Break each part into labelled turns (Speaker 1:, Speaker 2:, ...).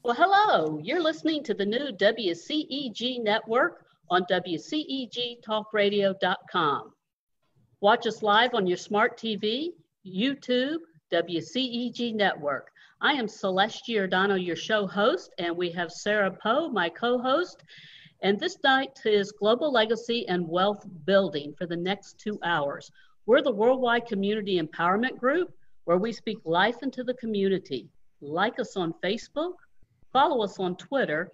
Speaker 1: Well, hello. You're listening to the new WCEG Network on WCEGTalkRadio.com. Watch us live on your smart TV, YouTube, WCEG Network. I am Celeste Giordano, your show host, and we have Sara Poe, my co-host. And this night is Global Legacy and Wealth Building for the next 2 hours. We're the Worldwide Community Empowerment Group, where we speak life into the community. Like us on Facebook, follow us on Twitter,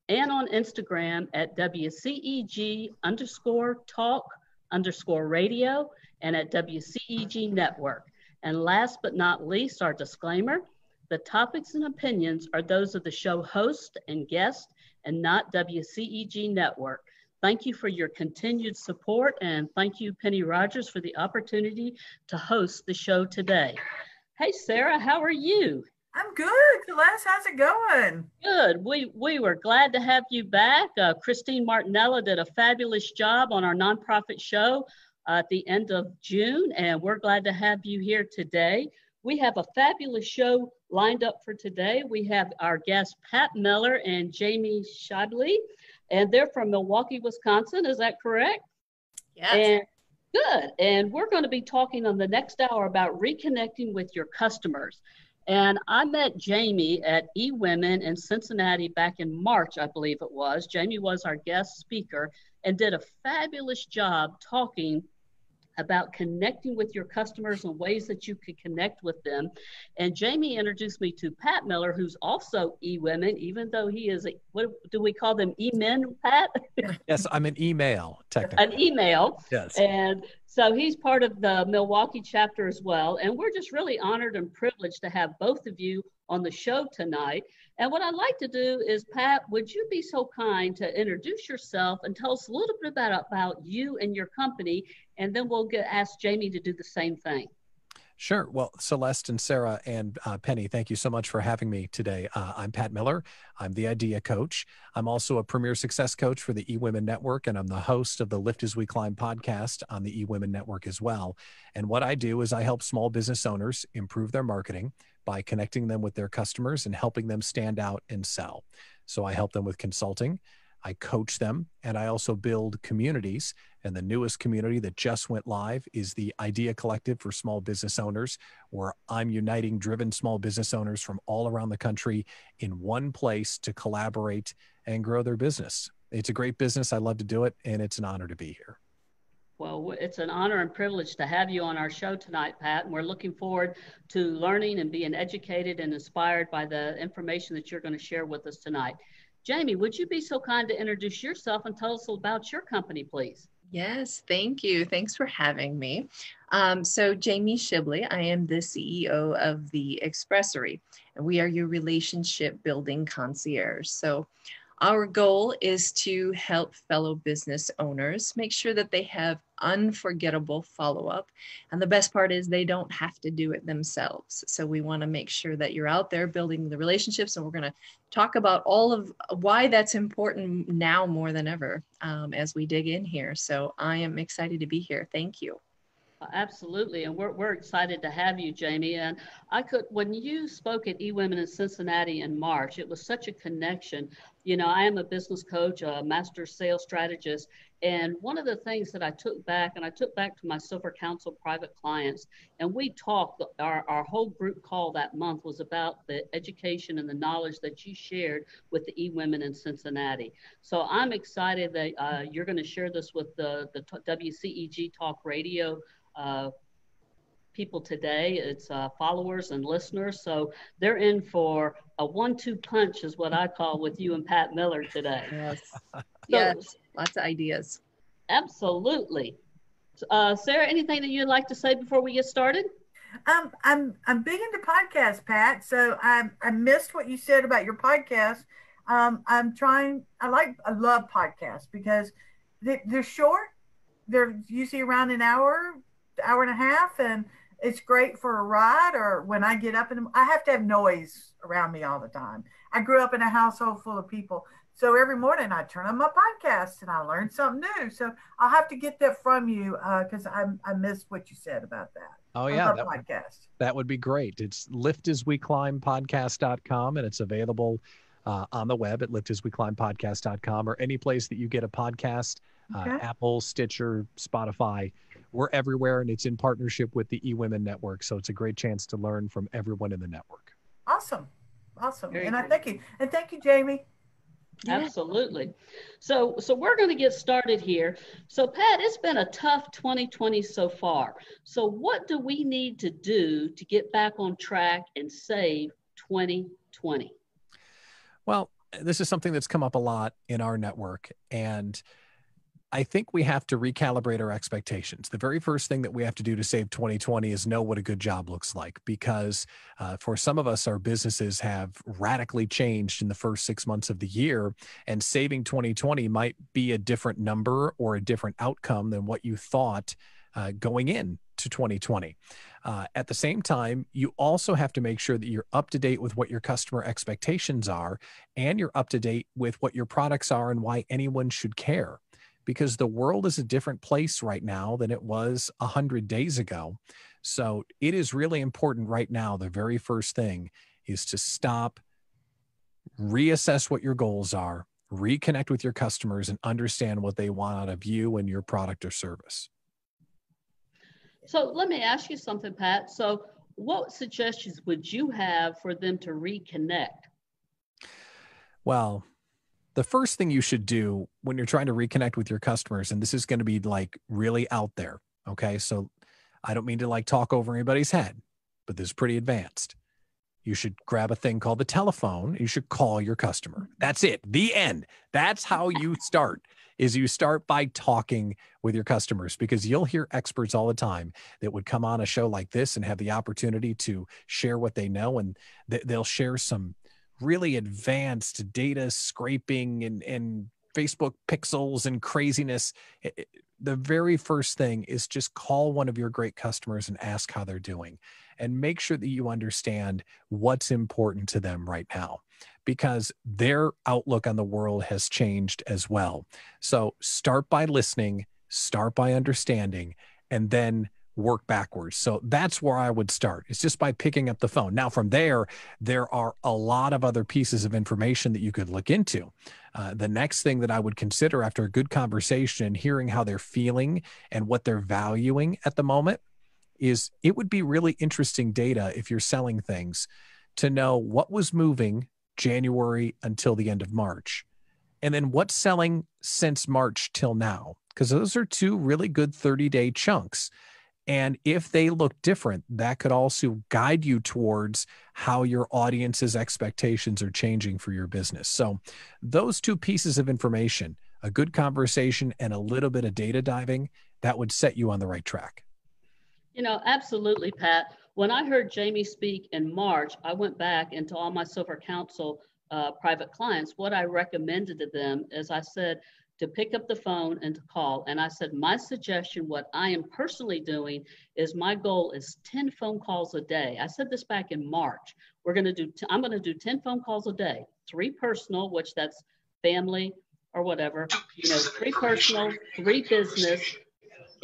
Speaker 1: and on Instagram at WCEG_talk_radio and at WCEG Network. And last but not least, our disclaimer, the topics and opinions are those of the show host and guest and not WCEG Network. Thank you for your continued support, and thank you, Penny Rogers, for the opportunity to host the show today. Hey, Sara, how are you?
Speaker 2: I'm good, Celeste. How's it going?
Speaker 1: Good. We were glad to have you back. Christine Martinella did a fabulous job on our nonprofit show at the end of June, and we're glad to have you here today. We have a fabulous show lined up for today. We have our guests, Pat Miller and Jamie Shibley, and they're from Milwaukee, Wisconsin. Is that correct?
Speaker 2: Yes.
Speaker 1: And good. And we're going to be talking on the next hour about reconnecting with your customers. And I met Jamie at eWomen in Cincinnati back in March, I believe it was. Jamie was our guest speaker and did a fabulous job talking about connecting with your customers and ways that you could connect with them. And Jamie introduced me to Pat Miller, who's also eWomen, even though he is, what do we call them, e-men, Pat?
Speaker 3: Yes, I'm an email, technically.
Speaker 1: An email.
Speaker 3: Yes.
Speaker 1: And so he's part of the Milwaukee chapter as well. And we're just really honored and privileged to have both of you on the show tonight. And what I'd like to do is, Pat, would you be so kind to introduce yourself and tell us a little bit about you and your company, and then we'll ask Jamie to do the same thing.
Speaker 3: Sure. Well, Celeste and Sara and Penny, thank you so much for having me today. I'm Pat Miller. I'm the Idea Coach. I'm also a Premier Success Coach for the eWomen Network, and I'm the host of the Lift as We Climb podcast on the eWomen Network as well. And what I do is I help small business owners improve their marketing by connecting them with their customers and helping them stand out and sell. So I help them with consulting, I coach them, and I also build communities. And the newest community that just went live is the Idea Collective for Small Business Owners, where I'm uniting driven small business owners from all around the country in one place to collaborate and grow their business. It's a great business. I love to do it, and it's an honor to be here.
Speaker 1: Well, it's an honor and privilege to have you on our show tonight, Pat, and we're looking forward to learning and being educated and inspired by the information that you're going to share with us tonight. Jamie, would you be so kind to introduce yourself and tell us about your company, please?
Speaker 4: Yes, thank you. Thanks for having me. So Jamie Shibley, I am the CEO of the Expressory, and we are your relationship building concierge. So our goal is to help fellow business owners make sure that they have unforgettable follow-up. And the best part is they don't have to do it themselves. So we want to make sure that you're out there building the relationships, and we're going to talk about all of why that's important now more than ever as we dig in here. So I am excited to be here. Thank you.
Speaker 1: Absolutely. And we're excited to have you, Jamie. And when you spoke at eWomen in Cincinnati in March, it was such a connection. You know, I am a business coach, a master sales strategist. And one of the things that I took back to my Silver Council private clients, and we talked, our whole group call that month was about the education and the knowledge that you shared with the eWomen in Cincinnati. So I'm excited that you're going to share this with the WCEG Talk Radio people today. It's followers and listeners. So they're in for a 1-2 punch is what I call with you and Pat Miller today.
Speaker 4: Yes.
Speaker 1: So,
Speaker 4: yes. Lots of ideas.
Speaker 1: Absolutely. Sara, anything that you'd like to say before we get started?
Speaker 2: I'm big into podcasts, Pat. So I missed what you said about your podcast. I love podcasts because they're short. They're usually around an hour and a half, and it's great for a ride or when I get up. I have to have noise around me all the time. I grew up in a household full of people. So every morning I turn on my podcast and I learn something new. So I'll have to get that from you because I missed what you said about that.
Speaker 3: Oh, yeah.
Speaker 2: Podcast.
Speaker 3: That would be great. It's liftasweclimbpodcast.com, and it's available on the web at liftasweclimbpodcast.com or any place that you get a podcast, Apple, Stitcher, Spotify. We're everywhere, and it's in partnership with the eWomen Network. So it's a great chance to learn from everyone in the network.
Speaker 2: Awesome.
Speaker 1: Very
Speaker 2: And
Speaker 1: good.
Speaker 2: I thank you. And thank you, Jamie.
Speaker 1: Absolutely. So we're going to get started here. So Pat, it's been a tough 2020 so far. So what do we need to do to get back on track and save 2020?
Speaker 3: Well, this is something that's come up a lot in our network, and I think we have to recalibrate our expectations. The very first thing that we have to do to save 2020 is know what a good job looks like, because for some of us, our businesses have radically changed in the first 6 months of the year, and saving 2020 might be a different number or a different outcome than what you thought going in to 2020. At the same time, you also have to make sure that you're up to date with what your customer expectations are, and you're up to date with what your products are and why anyone should care. Because the world is a different place right now than it was 100 days ago. So it is really important right now. The very first thing is to stop, reassess what your goals are, reconnect with your customers, and understand what they want out of you and your product or service.
Speaker 1: So let me ask you something, Pat. So what suggestions would you have for them to reconnect?
Speaker 3: Well, the first thing you should do when you're trying to reconnect with your customers, and this is going to be like really out there, okay? So I don't mean to like talk over anybody's head, but this is pretty advanced. You should grab a thing called the telephone. You should call your customer. That's it. The end. That's how you start, is you start by talking with your customers, because you'll hear experts all the time that would come on a show like this and have the opportunity to share what they know, and they'll share some really advanced data scraping and Facebook pixels and craziness. The very first thing is just call one of your great customers and ask how they're doing, and make sure that you understand what's important to them right now, because their outlook on the world has changed as well. So start by listening, start by understanding, and then work backwards. So that's where I would start. It's just by picking up the phone. Now, from there are a lot of other pieces of information that you could look into. The next thing that I would consider after a good conversation and hearing how they're feeling and what they're valuing at the moment is, it would be really interesting data, if you're selling things, to know what was moving January until the end of March, and then what's selling since March till now, because those are two really good 30-day chunks. And if they look different, that could also guide you towards how your audience's expectations are changing for your business. So those two pieces of information, a good conversation and a little bit of data diving, that would set you on the right track.
Speaker 1: You know, absolutely, Pat. When I heard Jamie speak in March, I went back into all my Silver Council private clients. What I recommended to them is, I said to pick up the phone and to call. And I said, my suggestion, what I am personally doing, is my goal is 10 phone calls a day. I said this back in March. I'm going to do 10 phone calls a day, 3 personal, which that's family or whatever, 3 personal, 3 business,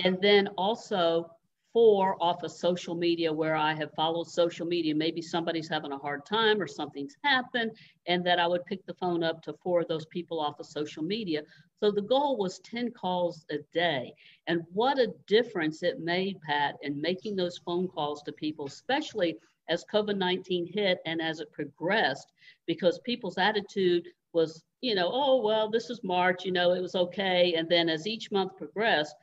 Speaker 1: and then also 4 off of social media, where I have followed social media. Maybe somebody's having a hard time or something's happened, and that I would pick the phone up to 4 of those people off of social media. So the goal was 10 calls a day. And what a difference it made, Pat, in making those phone calls to people, especially as COVID-19 hit and as it progressed, because people's attitude was, oh, well, this is March, it was okay. And then as each month progressed,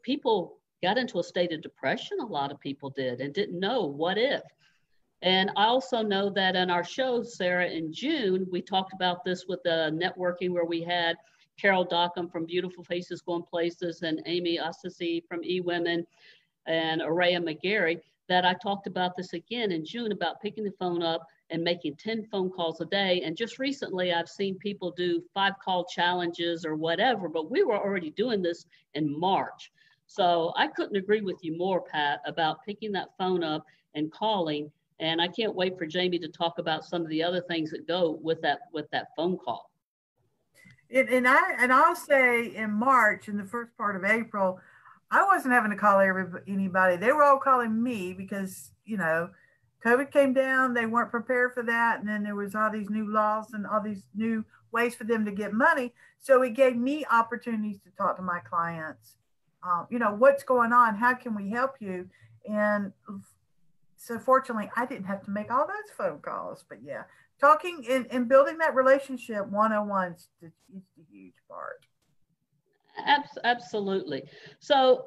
Speaker 1: people got into a state of depression. A lot of people did, and didn't know what if. And I also know that in our show, Sarah, in June, we talked about this with the networking, where we had Carol Dockham from Beautiful Faces Going Places and Amy Assisi from eWomen and Araya McGarry, that I talked about this again in June, about picking the phone up and making 10 phone calls a day. And just recently, I've seen people do 5-call challenges or whatever, but we were already doing this in March. So I couldn't agree with you more, Pat, about picking that phone up and calling. And I can't wait for Jamie to talk about some of the other things that go with that phone call.
Speaker 2: And I'll say, in March, in the first part of April, I wasn't having to call anybody. They were all calling me because, COVID came down, they weren't prepared for that. And then there was all these new laws and all these new ways for them to get money. So it gave me opportunities to talk to my clients. What's going on? How can we help you? And so fortunately, I didn't have to make all those phone calls. But yeah, talking and building that relationship one-on-one is a huge part.
Speaker 1: Absolutely. So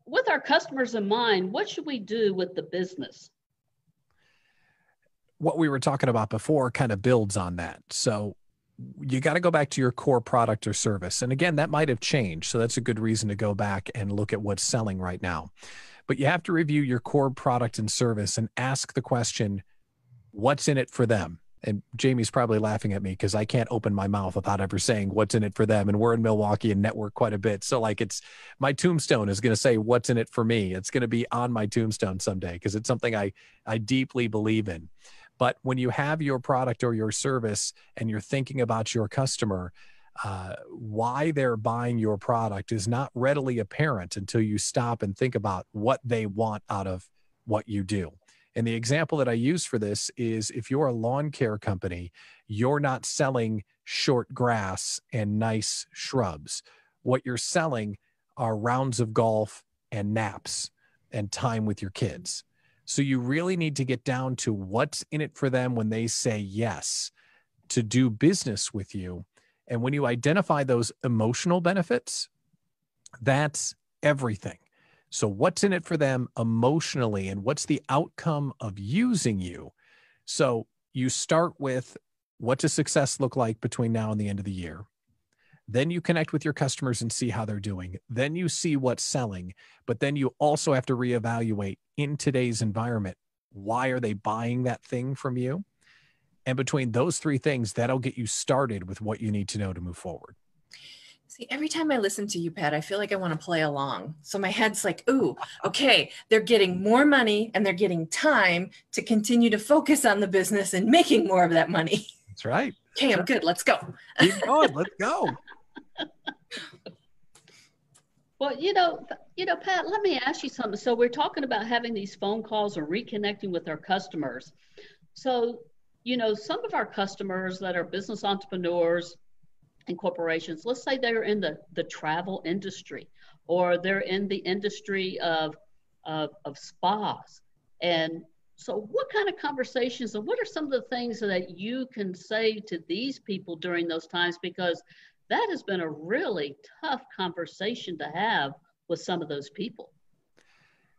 Speaker 1: with our customers in mind, what should we do with the business?
Speaker 3: What we were talking about before kind of builds on that. So you got to go back to your core product or service. And again, that might have changed. So that's a good reason to go back and look at what's selling right now. But you have to review your core product and service and ask the question, what's in it for them? And Jamie's probably laughing at me because I can't open my mouth without ever saying what's in it for them. And we're in Milwaukee and network quite a bit. So like it's my tombstone is going to say what's in it for me. It's going to be on my tombstone someday because it's something I deeply believe in. But when you have your product or your service and you're thinking about your customer, why they're buying your product is not readily apparent until you stop and think about what they want out of what you do. And the example that I use for this is if you're a lawn care company, you're not selling short grass and nice shrubs. What you're selling are rounds of golf and naps and time with your kids. So you really need to get down to what's in it for them when they say yes to do business with you. And when you identify those emotional benefits, that's everything. So what's in it for them emotionally and what's the outcome of using you? So you start with what does success look like between now and the end of the year? Then you connect with your customers and see how they're doing. Then you see what's selling, but then you also have to reevaluate in today's environment, why are they buying that thing from you? And between those three things, that'll get you started with what you need to know to move forward.
Speaker 4: See, every time I listen to you, Pat, I feel like I want to play along. So my head's like, ooh, okay, they're getting more money and they're getting time to continue to focus on the business and making more of that money.
Speaker 3: That's right.
Speaker 4: Okay, I'm good. Let's go.
Speaker 3: Keep going. Let's go.
Speaker 1: Well, Pat, let me ask you something. So we're talking about having these phone calls or reconnecting with our customers. So, some of our customers that are business entrepreneurs and corporations, let's say they're in the travel industry or they're in the industry of spas. And so what kind of conversations and what are some of the things that you can say to these people during those times? Because that has been a really tough conversation to have with some of those people.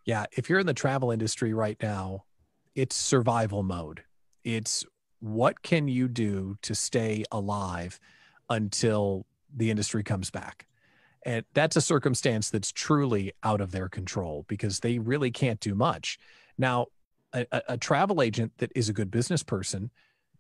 Speaker 3: Yeah. If you're in the travel industry right now, it's survival mode. It's what can you do to stay alive until the industry comes back? And that's a circumstance that's truly out of their control because they really can't do much. Now, a travel agent that is a good business person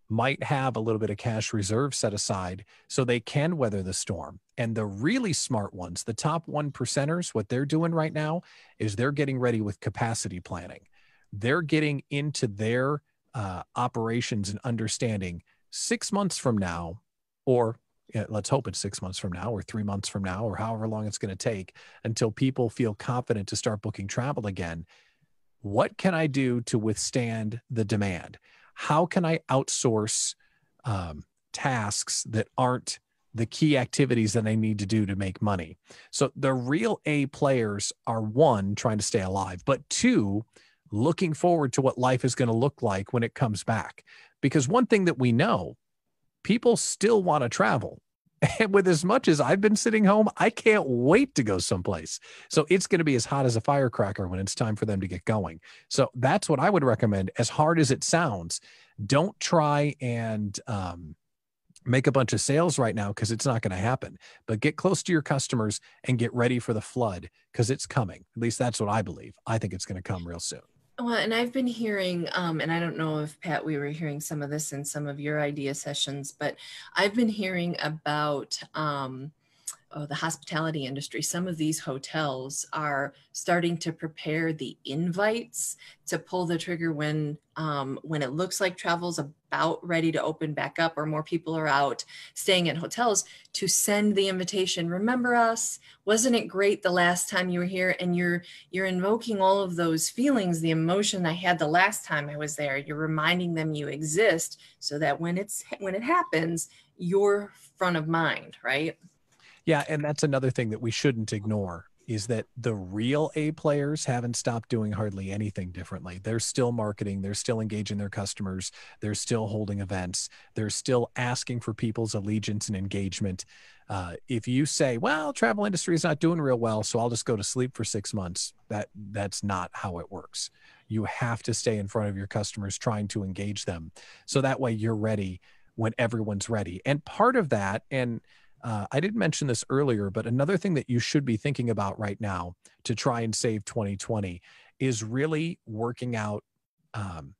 Speaker 3: might have a little bit of cash reserve set aside so they can weather the storm. And the really smart ones, the top 1%ers, what they're doing right now is they're getting ready with capacity planning. They're getting into their operations and understanding 6 months from now, or let's hope it's 6 months from now or 3 months from now, or however long it's going to take until people feel confident to start booking travel again. What can I do to withstand the demand? How can I outsource tasks that aren't the key activities that I need to do to make money? So the real A players are one, trying to stay alive, but two, looking forward to what life is going to look like when it comes back. Because one thing that we know, people still want to travel. And with as much as I've been sitting home, I can't wait to go someplace. So it's going to be as hot as a firecracker when it's time for them to get going. So that's what I would recommend. As hard as it sounds, don't try and make a bunch of sales right now because it's not going to happen. But get close to your customers and get ready for the flood because it's coming. At least that's what I believe. I think it's going to come real soon.
Speaker 4: Well, and I've been hearing, and I don't know if, Pat, we were hearing some of this in some of your idea sessions, but I've been hearing about the hospitality industry, some of these hotels are starting to prepare the invites to pull the trigger when it looks like travel's about ready to open back up, or more people are out staying at hotels, to send the invitation. Remember us? Wasn't it great the last time you were here? And you're invoking all of those feelings, the emotion I had the last time I was there. You're reminding them you exist, so that when it happens, you're front of mind, right?
Speaker 3: Yeah, and that's another thing that we shouldn't ignore, is that the real A players haven't stopped doing hardly anything differently. They're still marketing, they're still engaging their customers, they're still holding events, they're still asking for people's allegiance and engagement. If you say, well, travel industry is not doing real well, so I'll just go to sleep for 6 months, that's not how it works. You have to stay in front of your customers, trying to engage them, so that way you're ready when everyone's ready. And part of that, and I didn't mention this earlier, but another thing that you should be thinking about right now to try and save 2020 is really working out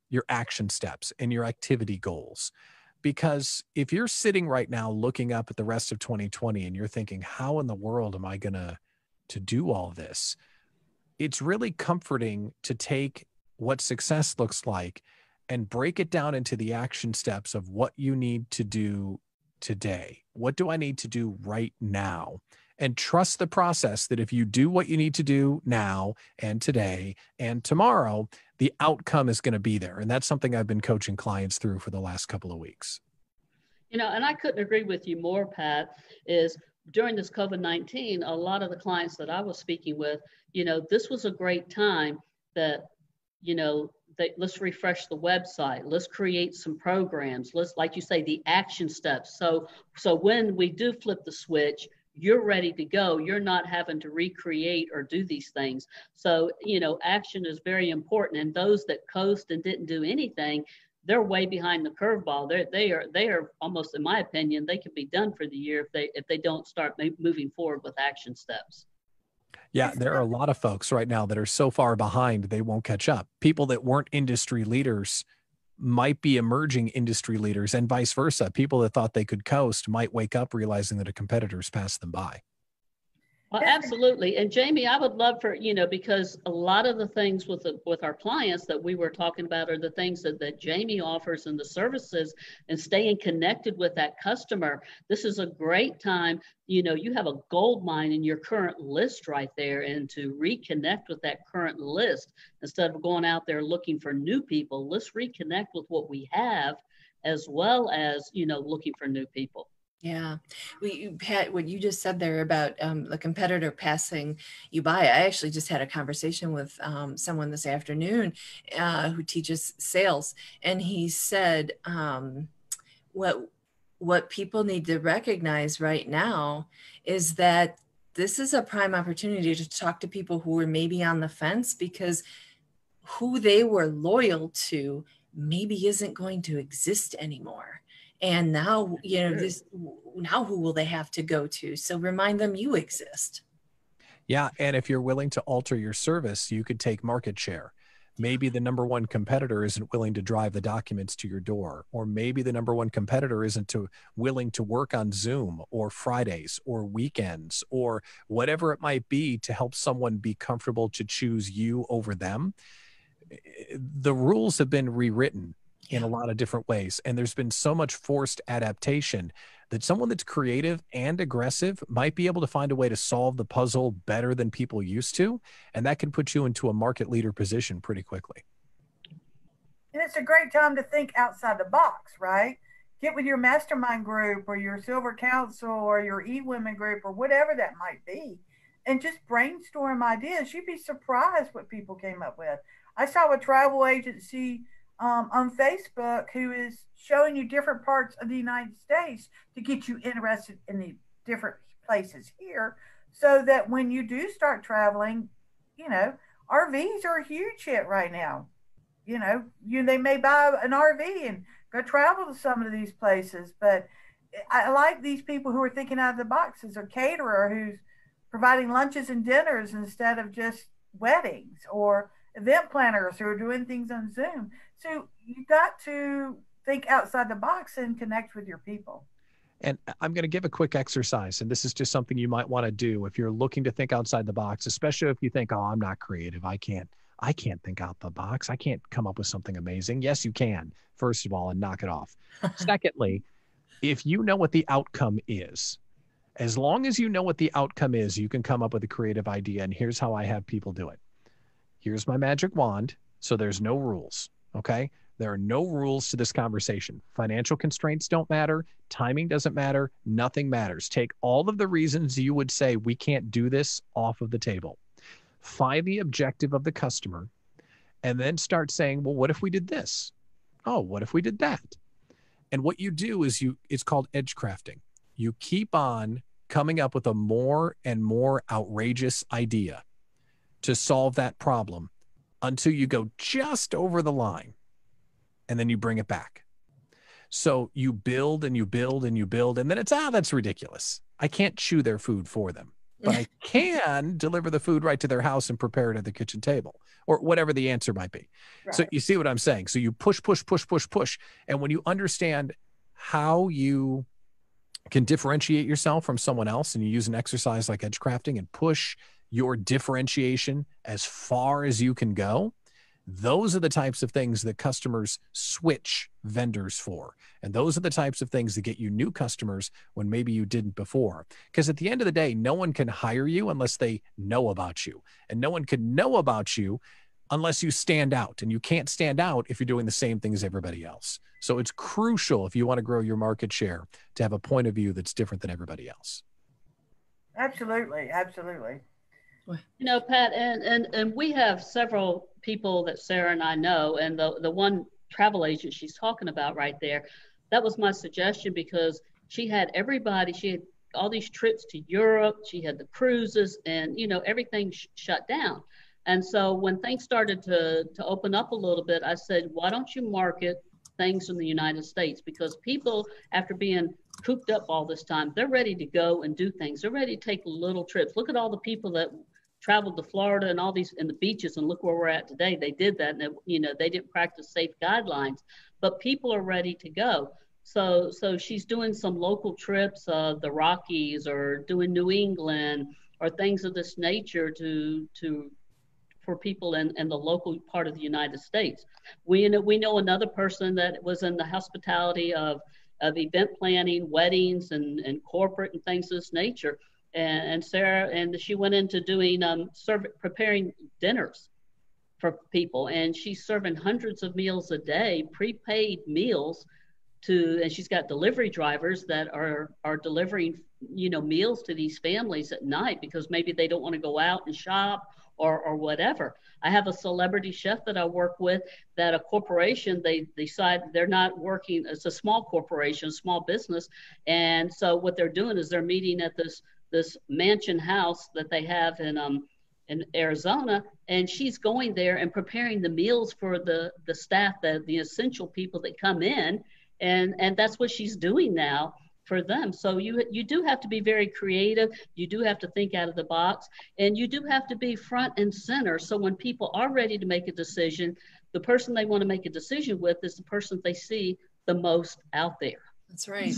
Speaker 3: your action steps and your activity goals. Because if you're sitting right now looking up at the rest of 2020 and you're thinking, how in the world am I going to do all this? It's really comforting to take what success looks like and break it down into the action steps of what you need to do today. What do I need to do right now? And trust the process that if you do what you need to do now and today and tomorrow, the outcome is going to be there. And that's something I've been coaching clients through for the last couple of weeks.
Speaker 1: You know, and I couldn't agree with you more, Pat, is during this COVID-19, a lot of the clients that I was speaking with, you know, this was a great time that, you know, let's refresh the website. Let's create some programs. Let's, like you say, the action steps. So when we do flip the switch, you're ready to go. You're not having to recreate or do these things. So, you know, action is very important. And those that coast and didn't do anything, they're way behind the curveball. They are almost, in my opinion, they could be done for the year if they don't start moving forward with action steps.
Speaker 3: Yeah, there are a lot of folks right now that are so far behind, they won't catch up. People that weren't industry leaders might be emerging industry leaders, and vice versa. People that thought they could coast might wake up realizing that a competitor's passed them by.
Speaker 1: Well, absolutely. And Jamie, I would love for, you know, because a lot of the things with our clients that we were talking about are the things that Jamie offers and the services, and staying connected with that customer. This is a great time. You know, you have a gold mine in your current list right there, and to reconnect with that current list instead of going out there looking for new people. Let's reconnect with what we have, as well as, you know, looking for new people.
Speaker 4: Yeah, Pat, what you just said there about the competitor passing you by, I actually just had a conversation with someone this afternoon who teaches sales, and he said what people need to recognize right now is that this is a prime opportunity to talk to people who are maybe on the fence, because who they were loyal to maybe isn't going to exist anymore. And now, you know, now who will they have to go to? So remind them you exist.
Speaker 3: Yeah. And if you're willing to alter your service, you could take market share. Maybe the number one competitor isn't willing to drive the documents to your door, or maybe the number one competitor isn't willing to work on Zoom or Fridays or weekends or whatever it might be to help someone be comfortable to choose you over them. The rules have been rewritten in a lot of different ways. And there's been so much forced adaptation that someone that's creative and aggressive might be able to find a way to solve the puzzle better than people used to. And that can put you into a market leader position pretty quickly.
Speaker 2: And it's a great time to think outside the box, right? Get with your mastermind group or your silver council or your e-women group or whatever that might be, and just brainstorm ideas. You'd be surprised what people came up with. I saw a travel agency on Facebook who is showing you different parts of the United States to get you interested in the different places here, so that when you do start traveling, you know, RVs are a huge hit right now. You know, they may buy an RV and go travel to some of these places, but I like these people who are thinking out of the box, as a caterer who's providing lunches and dinners instead of just weddings, or event planners who are doing things on Zoom. So you got to think outside the box and connect with your people.
Speaker 3: And I'm going to give a quick exercise, and this is just something you might want to do if you're looking to think outside the box, especially if you think, oh, I'm not creative. I can't think out the box. I can't come up with something amazing. Yes, you can, first of all, and knock it off. Secondly, if you know what the outcome is, as long as you know what the outcome is, you can come up with a creative idea. And here's how I have people do it. Here's my magic wand. So there's no rules. Okay. There are no rules to this conversation. Financial constraints don't matter. Timing doesn't matter. Nothing matters. Take all of the reasons you would say we can't do this off of the table. Find the objective of the customer and then start saying, well, what if we did this? Oh, what if we did that? And what you do is it's called edge crafting. You keep on coming up with a more and more outrageous idea to solve that problem until you go just over the line. And then you bring it back. So you build and you build and you build, and then it's, that's ridiculous. I can't chew their food for them, but I can deliver the food right to their house and prepare it at the kitchen table or whatever the answer might be. Right. So you see what I'm saying? So you push. And when you understand how you can differentiate yourself from someone else and you use an exercise like edge crafting and push your differentiation as far as you can go, those are the types of things that customers switch vendors for. And those are the types of things that get you new customers when maybe you didn't before. Because at the end of the day, no one can hire you unless they know about you. And no one can know about you unless you stand out. And you can't stand out if you're doing the same thing as everybody else. So it's crucial if you want to grow your market share to have a point of view that's different than everybody else.
Speaker 2: Absolutely. Absolutely.
Speaker 1: You know, Pat, and we have several people that Sarah and I know, and the one travel agent she's talking about right there, that was my suggestion because she had all these trips to Europe, she had the cruises, and, you know, everything shut down. And so when things started to open up a little bit, I said, why don't you market things in the United States? Because people, after being cooped up all this time, they're ready to go and do things. They're ready to take little trips. Look at all the people that traveled to Florida and all these and the beaches, and look where we're at today. They did that, and they didn't practice safe guidelines, but people are ready to go. So she's doing some local trips, the Rockies, or doing New England, or things of this nature for people in the local part of the United States. We know another person that was in the hospitality of event planning, weddings, and corporate and things of this nature. And Sarah, and she went into doing preparing dinners for people, and she's serving hundreds of meals a day, prepaid meals and she's got delivery drivers that are delivering meals to these families at night because maybe they don't want to go out and shop or whatever. I have a celebrity chef that I work with that a corporation, they decide they're not working, it's a small corporation, small business, and so what they're doing is they're meeting at this mansion house that they have in Arizona, and she's going there and preparing the meals for the staff, the essential people that come in, and that's what she's doing now for them. So you do have to be very creative. You do have to think out of the box, and you do have to be front and center. So when people are ready to make a decision, the person they want to make a decision with is the person they see the most out there.
Speaker 4: That's right.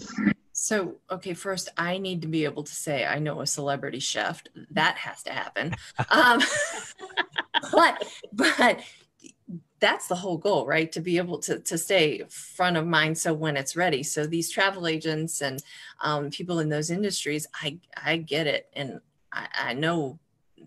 Speaker 4: So, okay, first I need to be able to say I know a celebrity chef. That has to happen. But that's the whole goal, right? To be able to stay front of mind. So when it's ready, so these travel agents and people in those industries, I get it. And I know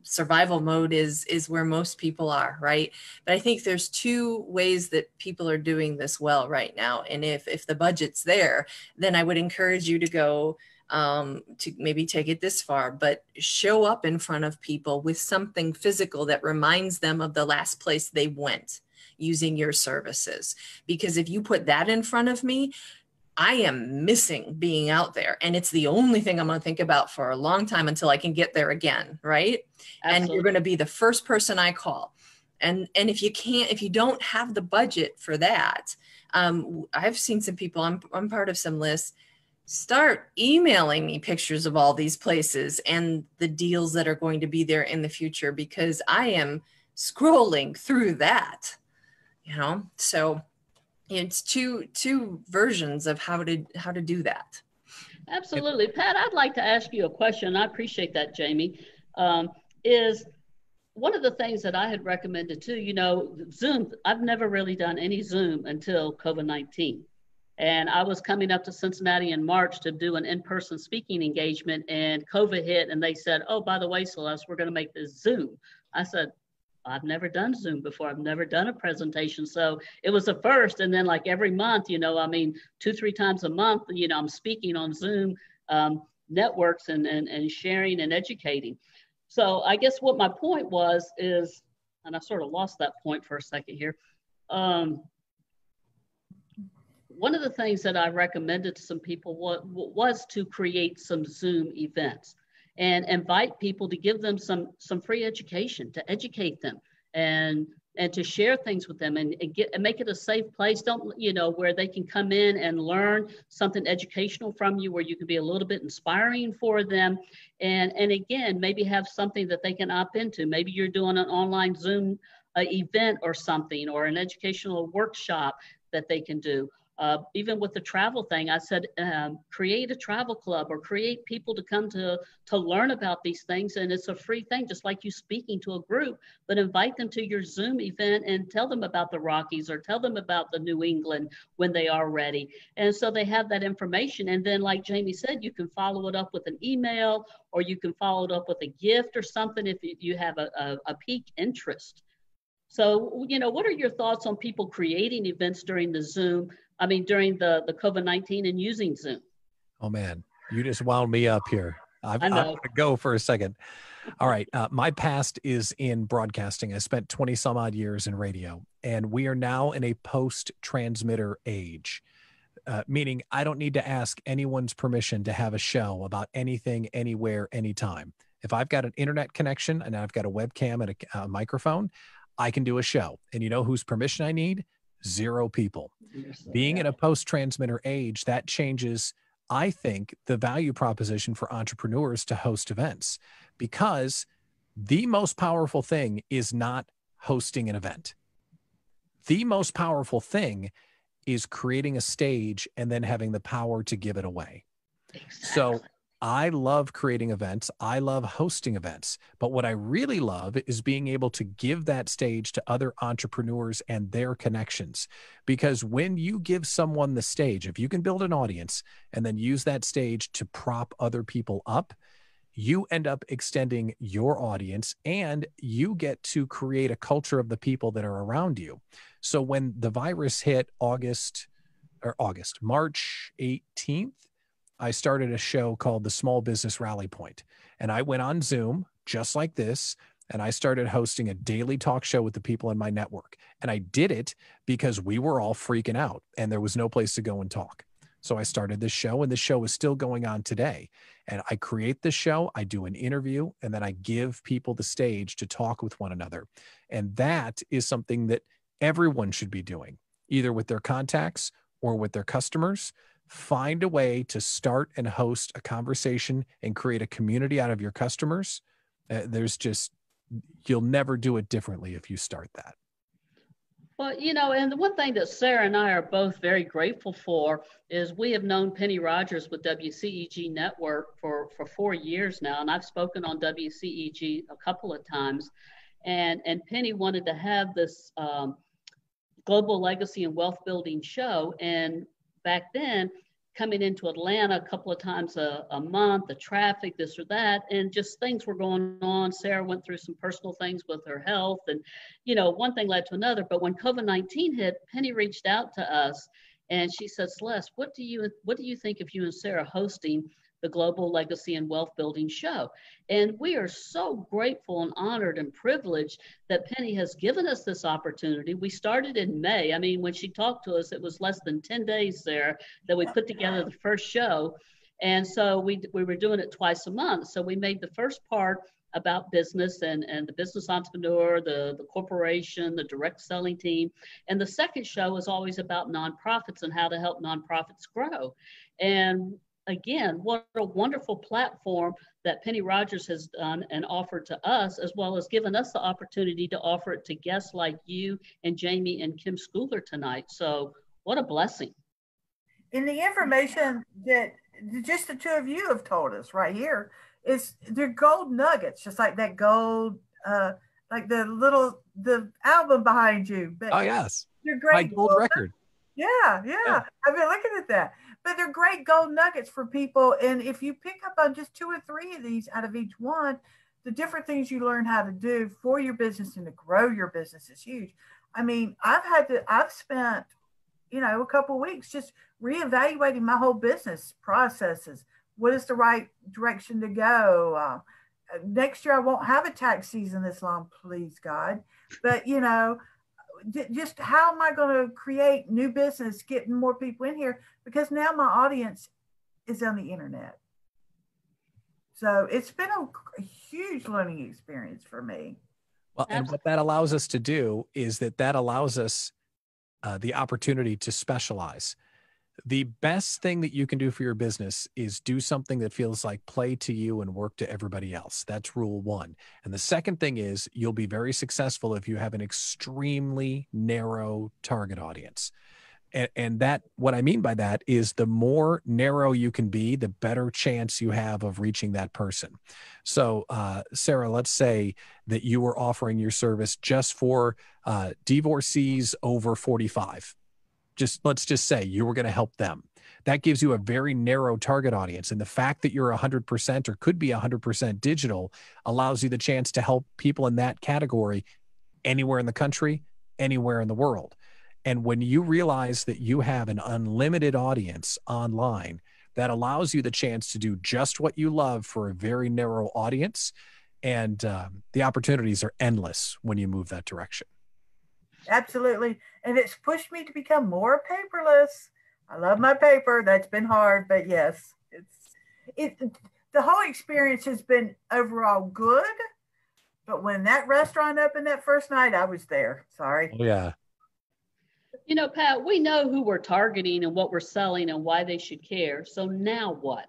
Speaker 4: survival mode is where most people are, right? But I think there's two ways that people are doing this well right now. And if the budget's there, then I would encourage you to go to maybe take it this far, but show up in front of people with something physical that reminds them of the last place they went using your services. Because if you put that in front of me, I am missing being out there. And it's the only thing I'm going to think about for a long time until I can get there again. Right. Absolutely. And you're going to be the first person I call. And if you don't have the budget for that, I've seen some people, I'm part of some lists, start emailing me pictures of all these places and the deals that are going to be there in the future, because I am scrolling through that, so it's two versions of how to do that.
Speaker 1: Absolutely. Pat, I'd like to ask you a question. I appreciate that, Jamie. Is one of the things that I had recommended too, Zoom, I've never really done any Zoom until COVID-19. And I was coming up to Cincinnati in March to do an in-person speaking engagement, and COVID hit, and they said, oh, by the way, Celeste, we're going to make this Zoom. I said, I've never done Zoom before. I've never done a presentation. So it was a first. And then like every month, 2-3 times a month, I'm speaking on Zoom networks and sharing and educating. So I guess what my point was is, and I sort of lost that point for a second here. One of the things that I recommended to some people was to create some Zoom events and invite people to give them some free education, to educate them and to share things with them and make it a safe place. Don't, where they can come in and learn something educational from you, where you can be a little bit inspiring for them. And again, maybe have something that they can opt into. Maybe you're doing an online Zoom event or something, or an educational workshop that they can do. Even with the travel thing, I said, create a travel club or create people to come to learn about these things. And it's a free thing, just like you speaking to a group, but invite them to your Zoom event and tell them about the Rockies or tell them about the New England when they are ready. And so they have that information. And then like Jamie said, you can follow it up with an email, or you can follow it up with a gift or something if you have a peak interest. So, what are your thoughts on people creating events during the COVID-19 and using Zoom?
Speaker 3: Oh man, you just wound me up here. I'm going to go for a second. All right. My past is in broadcasting. I spent 20 some odd years in radio, and we are now in a post-transmitter age, meaning I don't need to ask anyone's permission to have a show about anything, anywhere, anytime. If I've got an internet connection and I've got a webcam and a microphone, I can do a show. And you know whose permission I need? 0 people. Being in a post-transmitter age, that changes, I think, the value proposition for entrepreneurs to host events, because the most powerful thing is not hosting an event. The most powerful thing is creating a stage and then having the power to give it away.
Speaker 1: Exactly.
Speaker 3: So I love creating events. I love hosting events. But what I really love is being able to give that stage to other entrepreneurs and their connections. Because when you give someone the stage, if you can build an audience and then use that stage to prop other people up, you end up extending your audience and you get to create a culture of the people that are around you. So when the virus hit March 18th, I started a show called the Small Business Rally Point. And I went on Zoom just like this, and I started hosting a daily talk show with the people in my network. And I did it because we were all freaking out and there was no place to go and talk. So I started this show, and the show is still going on today. And I create the show, I do an interview, and then I give people the stage to talk with one another. And that is something that everyone should be doing, either with their contacts or with their customers. Find a way to start and host a conversation and create a community out of your customers. You'll never do it differently if you start that.
Speaker 1: Well, and the one thing that Sarah and I are both very grateful for is we have known Penny Rogers with WCEG Network for 4 years now, and I've spoken on WCEG a couple of times. And Penny wanted to have this global legacy and wealth building show, and back then, coming into Atlanta a couple of times a month, the traffic, this or that, and just things were going on. Sarah went through some personal things with her health, and one thing led to another. But when COVID-19 hit, Penny reached out to us, and she said, Celeste, what do you think of you and Sarah hosting the Global Legacy and Wealth Building Show? And we are so grateful and honored and privileged that Penny has given us this opportunity. We started in May. I mean, when she talked to us, it was less than 10 days there that we put together the first show. And so we were doing it twice a month. So we made the first part about business and the business entrepreneur, the corporation, the direct selling team. And the second show is always about nonprofits and how to help nonprofits grow. And again, what a wonderful platform that Penny Rogers has done and offered to us, as well as given us the opportunity to offer it to guests like you and Jamie and Kim Scouller tonight. So what a blessing.
Speaker 2: In the information that just the two of you have told us right here, is they're gold nuggets, just like that gold, like the album behind you. But
Speaker 3: Oh, yes.
Speaker 2: they're
Speaker 3: My
Speaker 2: great.
Speaker 3: gold record.
Speaker 2: Yeah,
Speaker 3: Yeah.
Speaker 2: I've been looking at that. But they're great gold nuggets for people. And if you pick up on just 2 or 3 of these out of each one, the different things you learn how to do for your business and to grow your business is huge. I mean, I've spent, a couple of weeks just reevaluating my whole business processes. What is the right direction to go? Next year, I won't have a tax season this long, please God. But, just how am I going to create new business, getting more people in here? Because now my audience is on the internet. So it's been a huge learning experience for me.
Speaker 3: Well, and what that allows us to do is that allows us the opportunity to specialize. The best thing that you can do for your business is do something that feels like play to you and work to everybody else. That's rule 1. And the second thing is you'll be very successful if you have an extremely narrow target audience. And that, what I mean by that is the more narrow you can be, the better chance you have of reaching that person. So, Sarah, let's say that you were offering your service just for divorcees over 45. Let's just say you were going to help them. That gives you a very narrow target audience. And the fact that you're 100% or could be 100% digital allows you the chance to help people in that category anywhere in the country, anywhere in the world. And when you realize that you have an unlimited audience online, that allows you the chance to do just what you love for a very narrow audience. And the opportunities are endless when you move that direction.
Speaker 2: Absolutely. And it's pushed me to become more paperless. I love my paper. That's been hard, but yes, the whole experience has been overall good. But when that restaurant opened that first night, I was there. Sorry.
Speaker 3: Oh, yeah.
Speaker 1: Pat, we know who we're targeting and what we're selling and why they should care. So now what?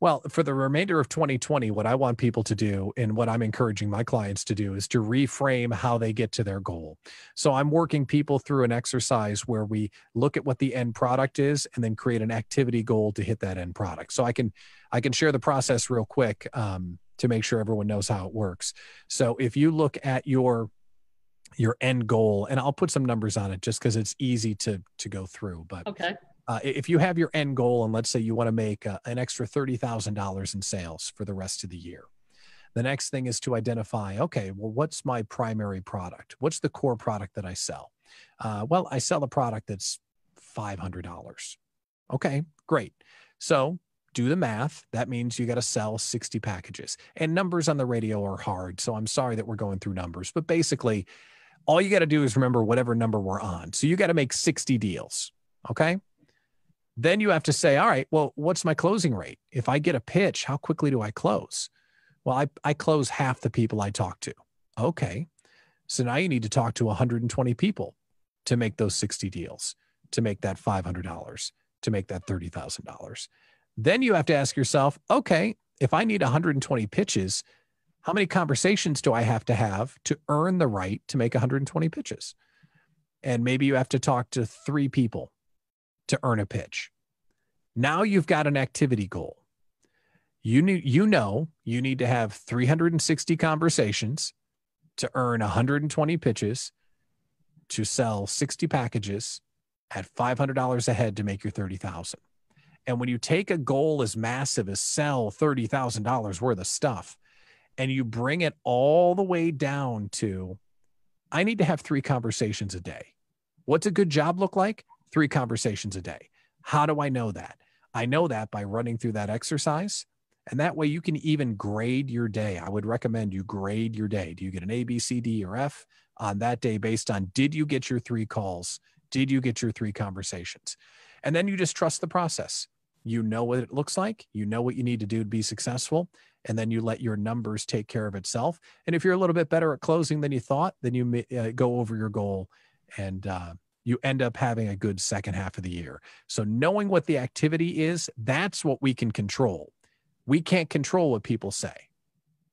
Speaker 3: Well, for the remainder of 2020, what I want people to do and what I'm encouraging my clients to do is to reframe how they get to their goal. So I'm working people through an exercise where we look at what the end product is and then create an activity goal to hit that end product. So I can share the process real quick to make sure everyone knows how it works. So if you look at your end goal, and I'll put some numbers on it just because it's easy to go through. But
Speaker 1: okay.
Speaker 3: If you have your end goal, and let's say you want to make an extra $30,000 in sales for the rest of the year, the next thing is to identify, okay, well, what's my primary product? What's the core product that I sell? Well, I sell a product that's $500. Okay, great. So do the math. That means you got to sell 60 packages. And numbers on the radio are hard, so I'm sorry that we're going through numbers. But basically, all you got to do is remember whatever number we're on. So you got to make 60 deals, okay? Then you have to say, all right, well, what's my closing rate? If I get a pitch, how quickly do I close? Well, I close half the people I talk to. Okay. So now you need to talk to 120 people to make those 60 deals, to make that $500, to make that $30,000. Then you have to ask yourself, okay, if I need 120 pitches, how many conversations do I have to earn the right to make 120 pitches? And maybe you have to talk to 3 people to earn a pitch. Now you've got an activity goal. You need to have 360 conversations to earn 120 pitches, to sell 60 packages at $500 a head to make your $30,000. And when you take a goal as massive as sell $30,000 worth of stuff, and you bring it all the way down to, I need to have 3 conversations a day. What's a good job look like? 3 conversations a day. How do I know that? I know that by running through that exercise. And that way you can even grade your day. I would recommend you grade your day. Do you get an A, B, C, D, or F on that day based on, did you get your 3 calls? Did you get your 3 conversations? And then you just trust the process. You know what it looks like. You know what you need to do to be successful. And then you let your numbers take care of itself. And if you're a little bit better at closing than you thought, then you go over your goal and you end up having a good second half of the year. So knowing what the activity is, that's what we can control. We can't control what people say.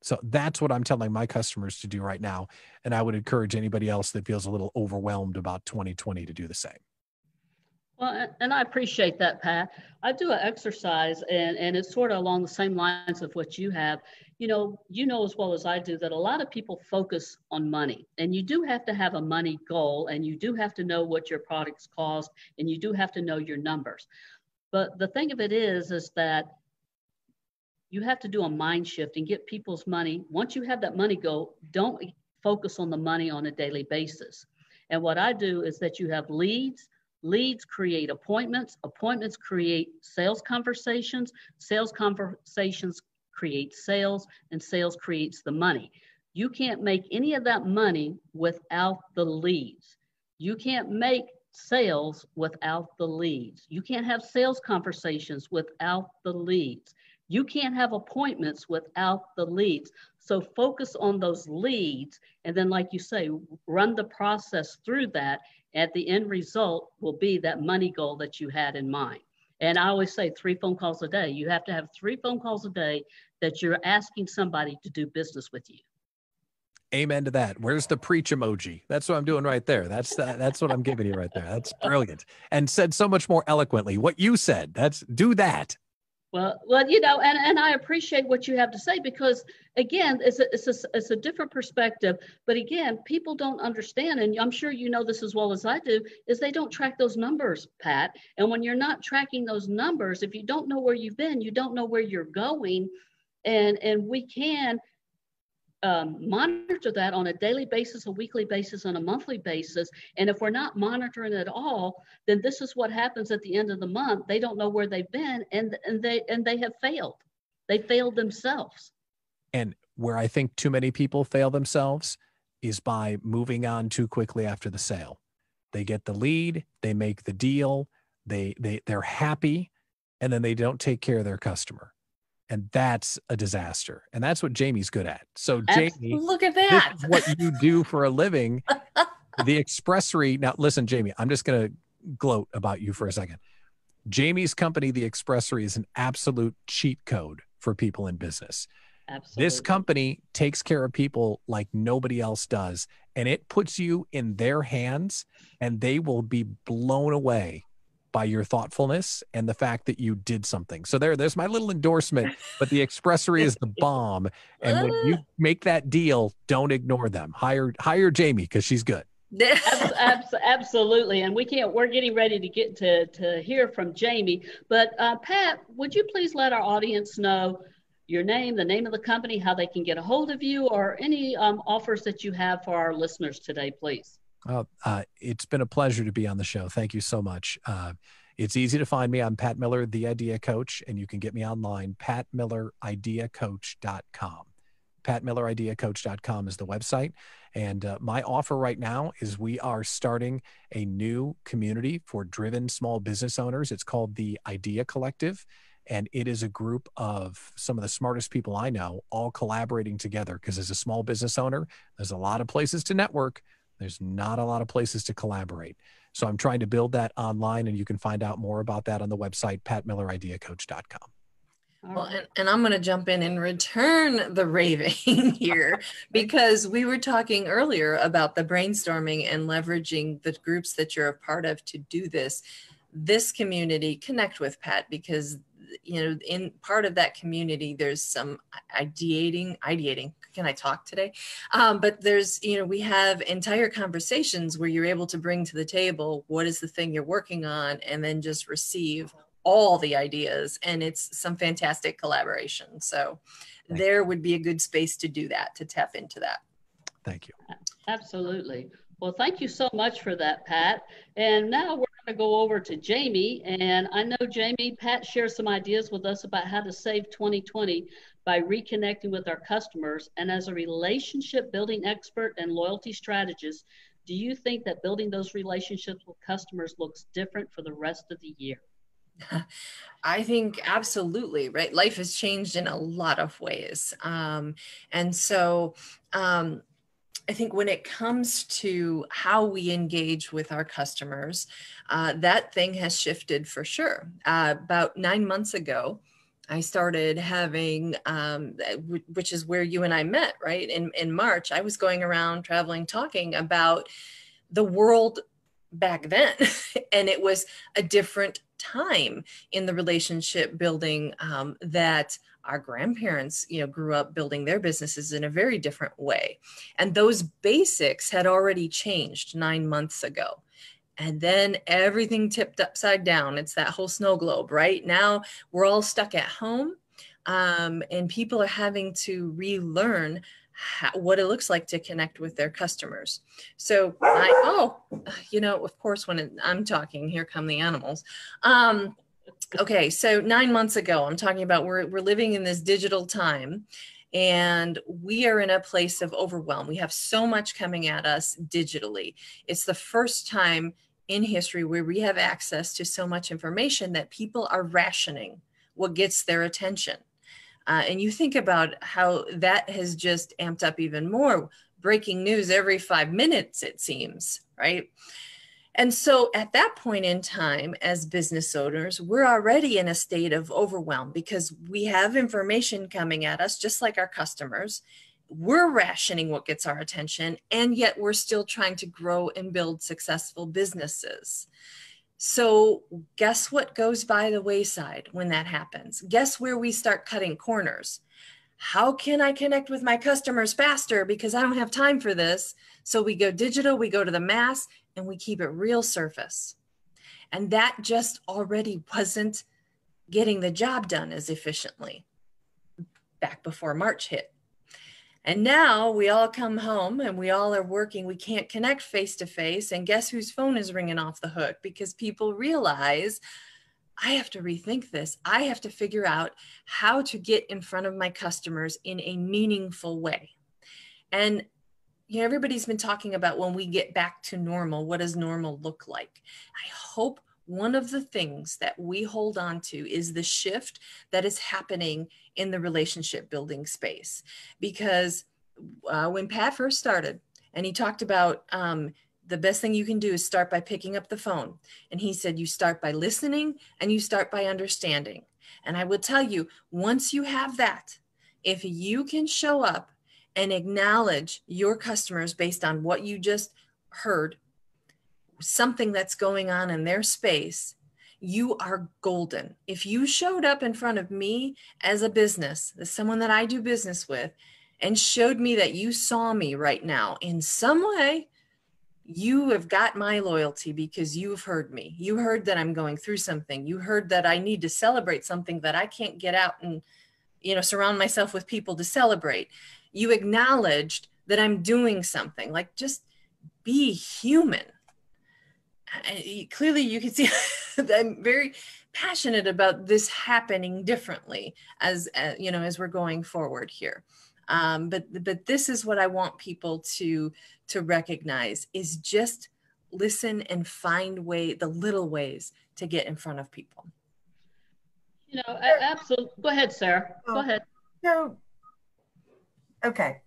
Speaker 3: So that's what I'm telling my customers to do right now. And I would encourage anybody else that feels a little overwhelmed about 2020 to do the same.
Speaker 1: Well, and I appreciate that, Pat. I do an exercise, and it's sort of along the same lines of what you have. You know as well as I do that a lot of people focus on money, and you do have to have a money goal, and you do have to know what your products cost, and you do have to know your numbers. But the thing of it is that you have to do a mind shift and get people's money. Once you have that money goal, don't focus on the money on a daily basis. And what I do is that you have leads. Leads create appointments. Appointments create sales conversations. Sales conversations create sales, and sales creates the money. You can't make any of that money without the leads. You can't make sales without the leads. You can't have sales conversations without the leads. You can't have appointments without the leads. So focus on those leads. And then, like you say, run the process through that. At the end result will be that money goal that you had in mind. And I always say 3 phone calls a day. You have to have 3 phone calls a day that you're asking somebody to do business with you.
Speaker 3: Amen to that. Where's the preach emoji? That's what I'm doing right there. That's what I'm giving you right there. That's brilliant. And said so much more eloquently what you said. Do that.
Speaker 1: Well, and I appreciate what you have to say, because again, it's a different perspective. But again, people don't understand, and I'm sure you know this as well as I do, is they don't track those numbers, Pat. And when you're not tracking those numbers, if you don't know where you've been, you don't know where you're going, and we can monitor that on a daily basis, a weekly basis, and a monthly basis. And if we're not monitoring it all, then this is what happens at the end of the month. They don't know where they've been, and they have failed. They failed themselves.
Speaker 3: And where I think too many people fail themselves is by moving on too quickly after the sale. They get the lead, they make the deal, they're happy, and then they don't take care of their customer. And that's a disaster. And that's what Jamie's good at. So Jamie,
Speaker 4: look at that.
Speaker 3: This is what you do for a living. The Expressory. Now listen, Jamie, I'm just going to gloat about you for a second. Jamie's company, the Expressory, is an absolute cheat code for people in business.
Speaker 1: Absolutely.
Speaker 3: This company takes care of people like nobody else does. And it puts you in their hands, and they will be blown away by your thoughtfulness and the fact that you did something. So there's my little endorsement, but the Expressory is the bomb. And when you make that deal, don't ignore them. Hire Jamie, because she's good.
Speaker 1: Absolutely. And we're getting ready to get to hear from Jamie. But Pat, would you please let our audience know your name, the name of the company, how they can get a hold of you, or any offers that you have for our listeners today, please?
Speaker 3: It's been a pleasure to be on the show. Thank you so much. It's easy to find me. I'm Pat Miller, the Idea Coach, and you can get me online, patmillerideacoach.com. patmillerideacoach.com is the website. And my offer right now is we are starting a new community for driven small business owners. It's called the Idea Collective. And it is a group of some of the smartest people I know, all collaborating together. Because as a small business owner, there's a lot of places to network. There's not a lot of places to collaborate. So I'm trying to build that online, and you can find out more about that on the website, patmillerideacoach.com.
Speaker 4: Well, and I'm going to jump in and return the raving here, because we were talking earlier about the brainstorming and leveraging the groups that you're a part of to do this community. Connect with Pat, because in part of that community, there's some ideating. Can I talk today? But there's, we have entire conversations where you're able to bring to the table what is the thing you're working on, and then just receive all the ideas. And it's some fantastic collaboration. So there would be a good space to do that, to tap into that.
Speaker 3: Thank you.
Speaker 1: Absolutely. Well, thank you so much for that, Pat. And now we're going to go over to Jamie. And I know, Jamie, Pat shared some ideas with us about how to save 2020 by reconnecting with our customers. And as a relationship building expert and loyalty strategist, do you think that building those relationships with customers looks different for the rest of the year?
Speaker 4: I think absolutely, right? Life has changed in a lot of ways. And so I think when it comes to how we engage with our customers, that thing has shifted for sure. About 9 months ago, I started having, which is where you and I met, right? In March, I was going around traveling, talking about the world back then. And it was a different time in the relationship building that our grandparents, grew up building their businesses in a very different way. And those basics had already changed 9 months ago. And then everything tipped upside down. It's that whole snow globe, right? Now we're all stuck at home, and people are having to relearn what it looks like to connect with their customers. So of course, when I'm talking, here come the animals. Okay, so 9 months ago, I'm talking about we're living in this digital time, and we are in a place of overwhelm. We have so much coming at us digitally. It's the first time in history where we have access to so much information that people are rationing what gets their attention. And you think about how that has just amped up even more. Breaking news every 5 minutes, it seems, right? And so at that point in time, as business owners, we're already in a state of overwhelm because we have information coming at us, just like our customers. We're rationing what gets our attention, and yet we're still trying to grow and build successful businesses. So guess what goes by the wayside when that happens? Guess where we start cutting corners? How can I connect with my customers faster because I don't have time for this? So we go digital, we go to the mass, and we keep it real surface. And that just already wasn't getting the job done as efficiently back before March hit. And now we all come home and we all are working. We can't connect face to face. And guess whose phone is ringing off the hook? Because people realize, I have to rethink this. I have to figure out how to get in front of my customers in a meaningful way. And everybody's been talking about when we get back to normal, what does normal look like? I hope one of the things that we hold on to is the shift that is happening in the relationship building space. Because when Pat first started and he talked about the best thing you can do is start by picking up the phone. And he said, you start by listening and you start by understanding. And I will tell you, once you have that, if you can show up and acknowledge your customers based on what you just heard, something that's going on in their space, you are golden. If you showed up in front of me as a business, as someone that I do business with, and showed me that you saw me right now in some way, you have got my loyalty because you've heard me. You heard that I'm going through something. You heard that I need to celebrate something that I can't get out and, surround myself with people to celebrate. You acknowledged that I'm doing something. Like, just be human. Clearly you can see that I'm very passionate about this happening differently as we're going forward here. But this is what I want people to recognize, is just listen and find the little ways to get in front of people.
Speaker 1: Absolutely. Go ahead, Sarah. Go ahead.
Speaker 2: So, okay.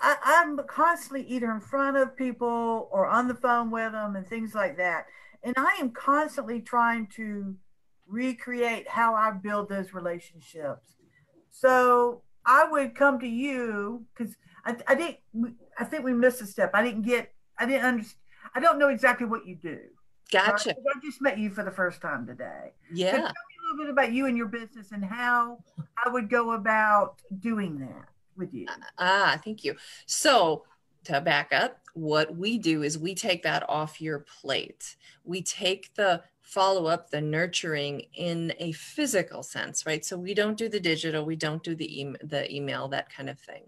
Speaker 2: I'm constantly either in front of people or on the phone with them and things like that. And I am constantly trying to recreate how I build those relationships. So I would come to you because I think we missed a step. I don't know exactly what you do.
Speaker 4: Gotcha.
Speaker 2: Right? I just met you for the first time today.
Speaker 4: Yeah.
Speaker 2: So tell me a little bit about you and your business and how I would go about doing that with you.
Speaker 4: Thank you. So to back up, what we do is we take that off your plate. We take the follow-up, the nurturing in a physical sense, right? So we don't do the digital, we don't do the email, that kind of thing.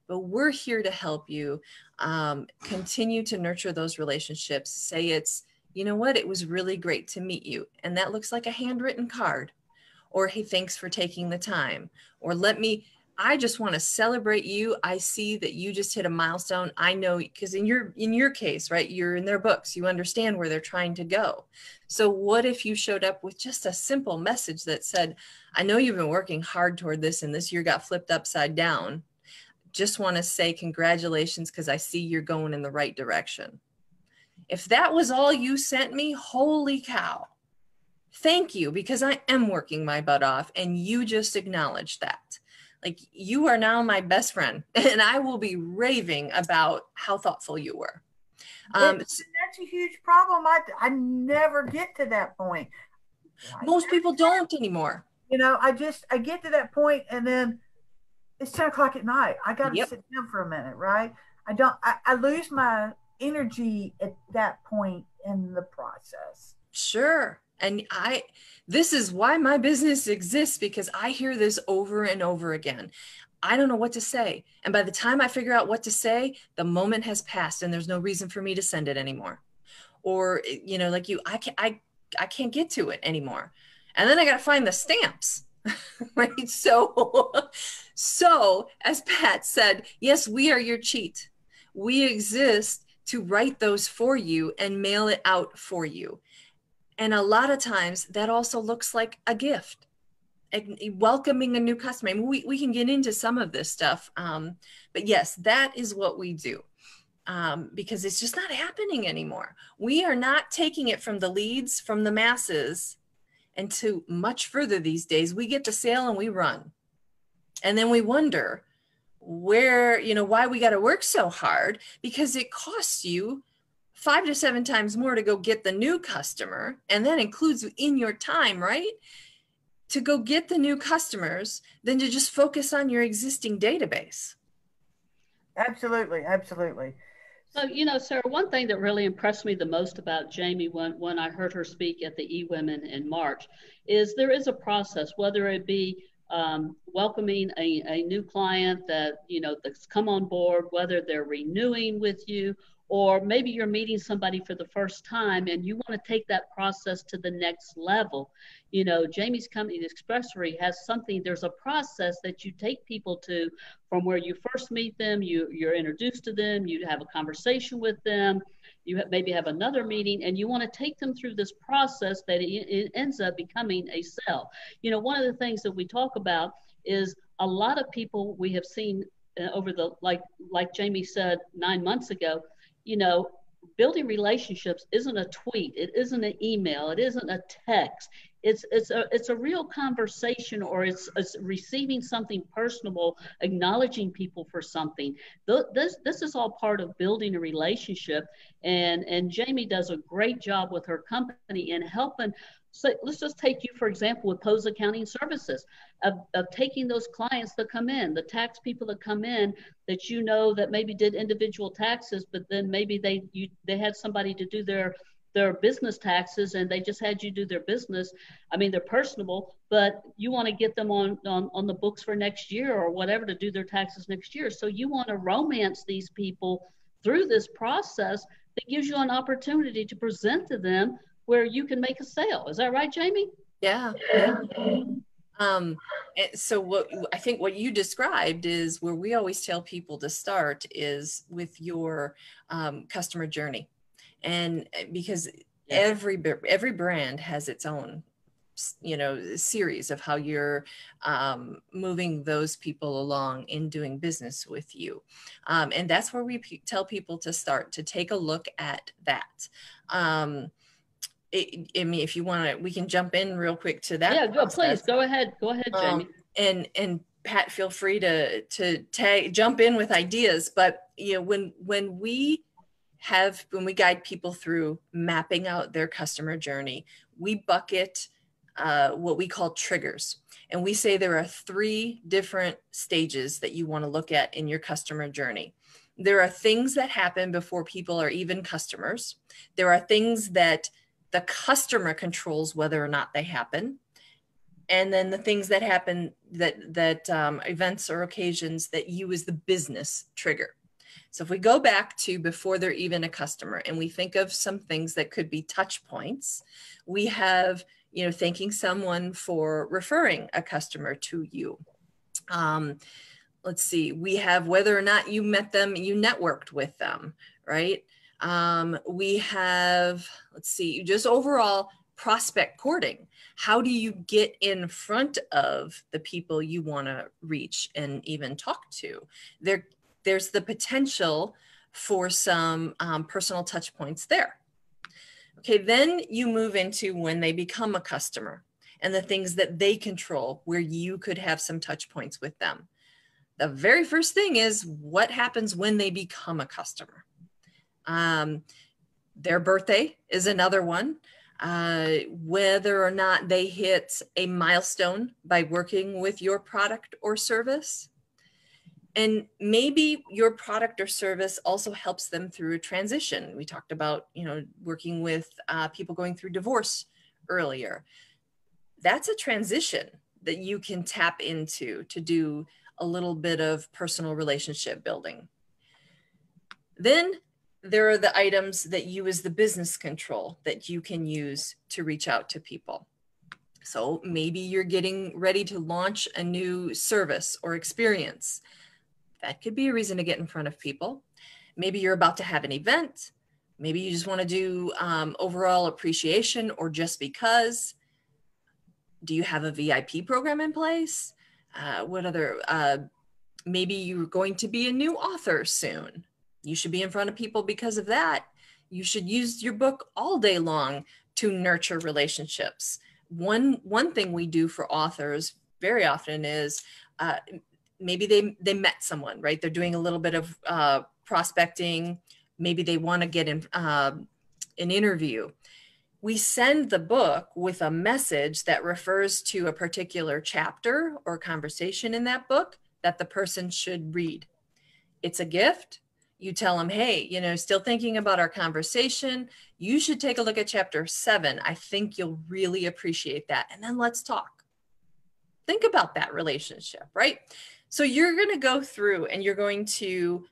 Speaker 4: But we're here to help you continue to nurture those relationships. Say it's, you know what, it was really great to meet you. And that looks like a handwritten card. Or, hey, thanks for taking the time. Or I just want to celebrate you. I see that you just hit a milestone. I know, because in your case, right, you're in their books. You understand where they're trying to go. So what if you showed up with just a simple message that said, I know you've been working hard toward this and this year got flipped upside down. Just want to say congratulations because I see you're going in the right direction. If that was all you sent me, holy cow. Thank you, because I am working my butt off and you just acknowledged that. Like, you are now my best friend and I will be raving about how thoughtful you were.
Speaker 2: That's a huge problem. I never get to that point.
Speaker 4: Most people don't anymore.
Speaker 2: You know, I get to that point and then it's 10 o'clock at night. I got to sit down for a minute, right? I lose my energy at that point in the process.
Speaker 4: Sure. And this is why my business exists, because I hear this over and over again. I don't know what to say. And by the time I figure out what to say, the moment has passed and there's no reason for me to send it anymore. Or, you know, like I can't get to it anymore. And then I got to find the stamps, right? So as Pat said, yes, we are your cheat. We exist to write those for you and mail it out for you. And a lot of times that also looks like a gift, welcoming a new customer. I mean, we can get into some of this stuff. But yes, that is what we do. Because it's just not happening anymore. We are not taking it from the leads, from the masses, and to much further these days. We get the sale and we run. And then we wonder why we got to work so hard, because it costs you 5 to 7 times more to go get the new customer. And that includes in your time, right? To go get the new customers than to just focus on your existing database.
Speaker 2: Absolutely. Absolutely.
Speaker 1: So, you know, Sarah, one thing that really impressed me the most about Jamie when I heard her speak at the eWomen in March is there is a process, whether it be welcoming a new client that, you know, that's come on board, whether they're renewing with you, or maybe you're meeting somebody for the first time and you want to take that process to the next level. You know, Jamie's company, the Expressory, has something, there's a process that you take people to from where you first meet them, you're introduced to them, you have a conversation with them, you maybe have another meeting, and you want to take them through this process that it ends up becoming a sale. You know, one of the things that we talk about is a lot of people we have seen over the, like Jamie said 9 months ago, you know, building relationships isn't a tweet, it isn't an email, it isn't a text. It's a real conversation, or it's receiving something personable, acknowledging people for something. This is all part of building a relationship, and Jamie does a great job with her company in helping. So let's just take you, for example, with Poe's Accounting Services, of taking those clients that come in, the tax people that come in that you know that maybe did individual taxes, but then maybe they had somebody to do their business taxes and they just had you do their business. I mean, they're personable, but you want to get them on the books for next year or whatever to do their taxes next year. So you want to romance these people through this process that gives you an opportunity to present to them where you can make a sale. Is that right, Jamie?
Speaker 4: Yeah. So what you described is where we always tell people to start is with your customer journey. And because every brand has its own, you know, series of how you're moving those people along in doing business with you. And that's where we tell people to start, to take a look at that. I mean, if you want to, we can jump in real quick to that.
Speaker 1: Yeah, please go ahead, Jamie.
Speaker 4: And Pat, feel free to jump in with ideas. But you know, when we guide people through mapping out their customer journey, we bucket what we call triggers, and we say there are 3 different stages that you want to look at in your customer journey. There are things that happen before people are even customers. There are things that the customer controls whether or not they happen. And then the things that happen, that events or occasions that you as the business trigger. So if we go back to before they're even a customer and we think of some things that could be touch points, we have, you know, thanking someone for referring a customer to you. Let's see, we have whether or not you met them, you networked with them, right? We have, let's see, just overall prospect courting. How do you get in front of the people you want to reach and even talk to? There's the potential for some personal touch points there. Okay, then you move into when they become a customer and the things that they control where you could have some touch points with them. The very first thing is what happens when they become a customer. Their birthday is another one. Whether or not they hit a milestone by working with your product or service. And maybe your product or service also helps them through a transition. We talked about, working with people going through divorce earlier. That's a transition that you can tap into to do a little bit of personal relationship building. Then there are the items that you as the business control that you can use to reach out to people. So maybe you're getting ready to launch a new service or experience. That could be a reason to get in front of people. Maybe you're about to have an event. Maybe you just want to do overall appreciation or just because. Do you have a VIP program in place? Maybe you're going to be a new author soon. You should be in front of people because of that. You should use your book all day long to nurture relationships. One thing we do for authors very often is maybe they met someone, right? They're doing a little bit of prospecting. Maybe they want to get an interview. We send the book with a message that refers to a particular chapter or conversation in that book that the person should read. It's a gift. You tell them, hey, still thinking about our conversation. You should take a look at chapter 7. I think you'll really appreciate that. And then let's talk. Think about that relationship, right? So you're going to go through and you're going to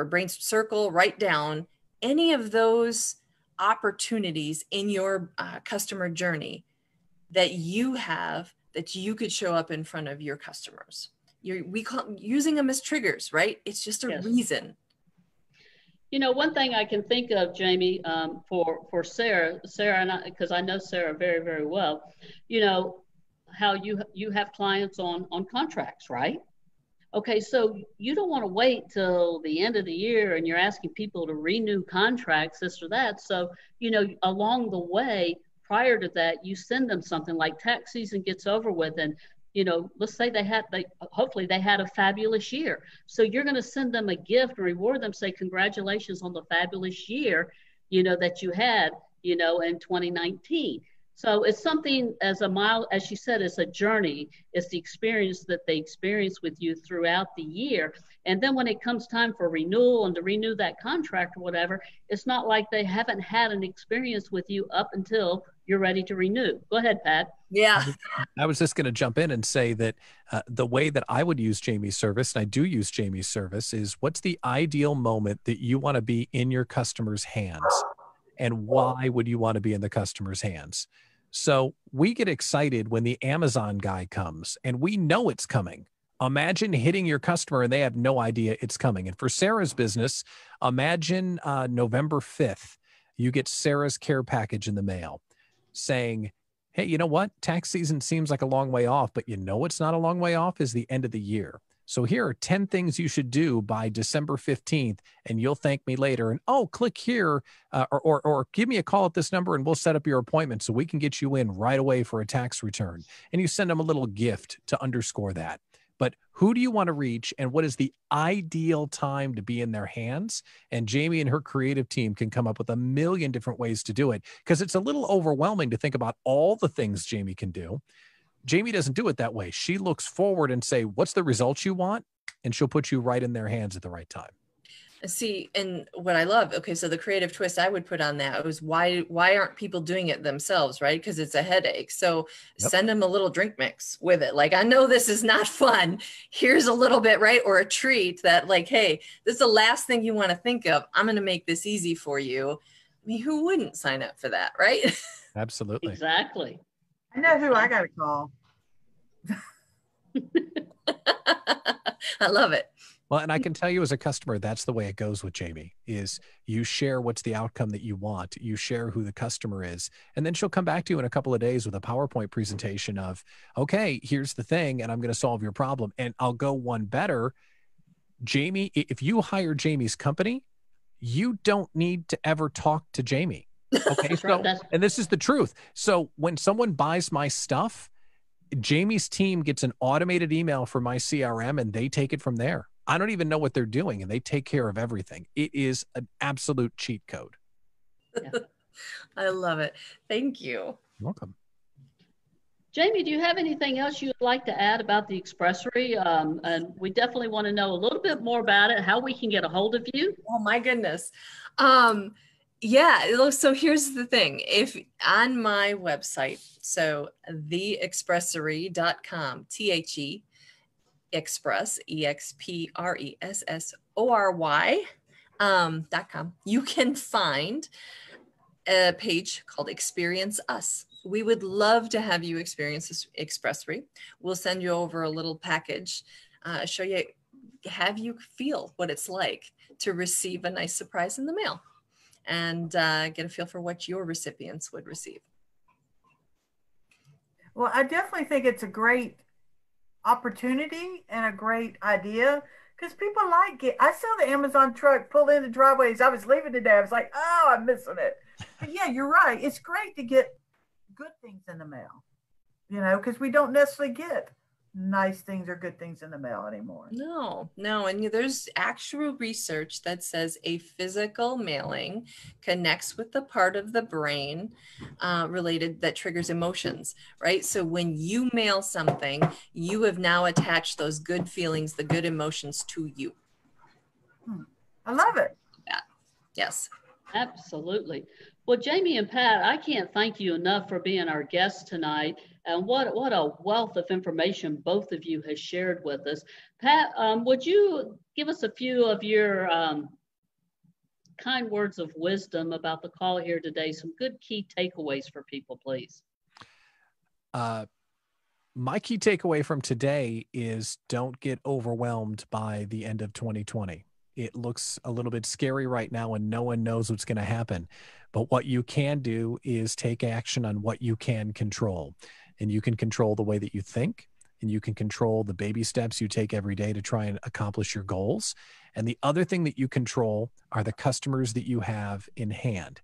Speaker 4: brain circle, write down any of those opportunities in your customer journey that you have that you could show up in front of your customers. We call using them as triggers, right? It's just a reason.
Speaker 1: One thing I can think of, Jamie, for Sarah, and because I know Sarah very, very well, how you have clients on contracts, right? Okay, so you don't want to wait till the end of the year and you're asking people to renew contracts, this or that. So, along the way, prior to that, you send them something like tax season gets over with, and let's say hopefully they had a fabulous year. So you're going to send them a gift and reward them, say, congratulations on the fabulous year, that you had, in 2019. So it's something as she said, it's a journey. It's the experience that they experience with you throughout the year. And then when it comes time for renewal and to renew that contract or whatever, it's not like they haven't had an experience with you up until you're ready to renew. Go ahead, Pat.
Speaker 4: Yeah.
Speaker 3: I was just going to jump in and say that the way that I would use Jamie's service, and I do use Jamie's service, is what's the ideal moment that you want to be in your customer's hands? And why would you want to be in the customer's hands? So we get excited when the Amazon guy comes and we know it's coming. Imagine hitting your customer and they have no idea it's coming. And for Sarah's business, imagine November 5th, you get Sarah's care package in the mail saying, hey, you know what? Tax season seems like a long way off, but it's not a long way off is the end of the year. So here are 10 things you should do by December 15th, and you'll thank me later. And click here or give me a call at this number and we'll set up your appointment so we can get you in right away for a tax return. And you send them a little gift to underscore that. But who do you want to reach and what is the ideal time to be in their hands? And Jamie and her creative team can come up with a million different ways to do it because it's a little overwhelming to think about all the things Jamie can do. Jamie doesn't do it that way. She looks forward and say, what's the results you want? And she'll put you right in their hands at the right time.
Speaker 4: See, and what I love, so the creative twist I would put on that was why aren't people doing it themselves, right? Because it's a headache. So Send them a little drink mix with it. Like, I know this is not fun. Here's a little bit, right? Or a treat that like, hey, this is the last thing you want to think of. I'm going to make this easy for you. I mean, who wouldn't sign up for that, right?
Speaker 3: Absolutely.
Speaker 1: Exactly.
Speaker 2: I know who I got to call.
Speaker 4: I love it.
Speaker 3: Well, and I can tell you as a customer, that's the way it goes with Jamie, is you share what's the outcome that you want. You share who the customer is. And then she'll come back to you in a couple of days with a PowerPoint presentation of, okay, here's the thing, and I'm going to solve your problem. And I'll go one better. Jamie, if you hire Jamie's company, you don't need to ever talk to Jamie. Okay. So, and this is the truth. So when someone buys my stuff, Jamie's team gets an automated email from my CRM and they take it from there. I don't even know what they're doing, and they take care of everything. It is an absolute cheat code.
Speaker 1: Yeah.
Speaker 4: I love it. Thank you.
Speaker 3: You're welcome.
Speaker 1: Jamie, do you have anything else you'd like to add about the Expressory? And we definitely want to know a little bit more about it, how we can get a hold of you.
Speaker 4: Oh my goodness. Yeah, so here's the thing. If on my website, so theexpressory.com, THE Express, EXPRESSORY, you can find a page called Experience Us. We would love to have you experience this Expressory. We'll send you over a little package, show you, have you feel what it's like to receive a nice surprise in the mail, and get a feel for what your recipients would receive.
Speaker 2: Well, I definitely think it's a great opportunity and a great idea because people like it. I saw the Amazon truck pull in the driveways. I was leaving today. I was like, oh, I'm missing it. But yeah, you're right. It's great to get good things in the mail, because we don't necessarily get nice things or good things in the mail anymore.
Speaker 4: No. And there's actual research that says a physical mailing connects with the part of the brain related that triggers emotions, right? So when you mail something, you have now attached those good feelings, the good emotions to you.
Speaker 2: I love it.
Speaker 4: Yeah. Yes.
Speaker 1: Absolutely. Well, Jamie and Pat, I can't thank you enough for being our guests tonight. And what a wealth of information both of you has shared with us. Pat, would you give us a few of your kind words of wisdom about the call here today? Some good key takeaways for people, please.
Speaker 3: My key takeaway from today is don't get overwhelmed by the end of 2020. It looks a little bit scary right now and no one knows what's going to happen. But what you can do is take action on what you can control. And you can control the way that you think, and you can control the baby steps you take every day to try and accomplish your goals. And the other thing that you control are the customers that you have in hand.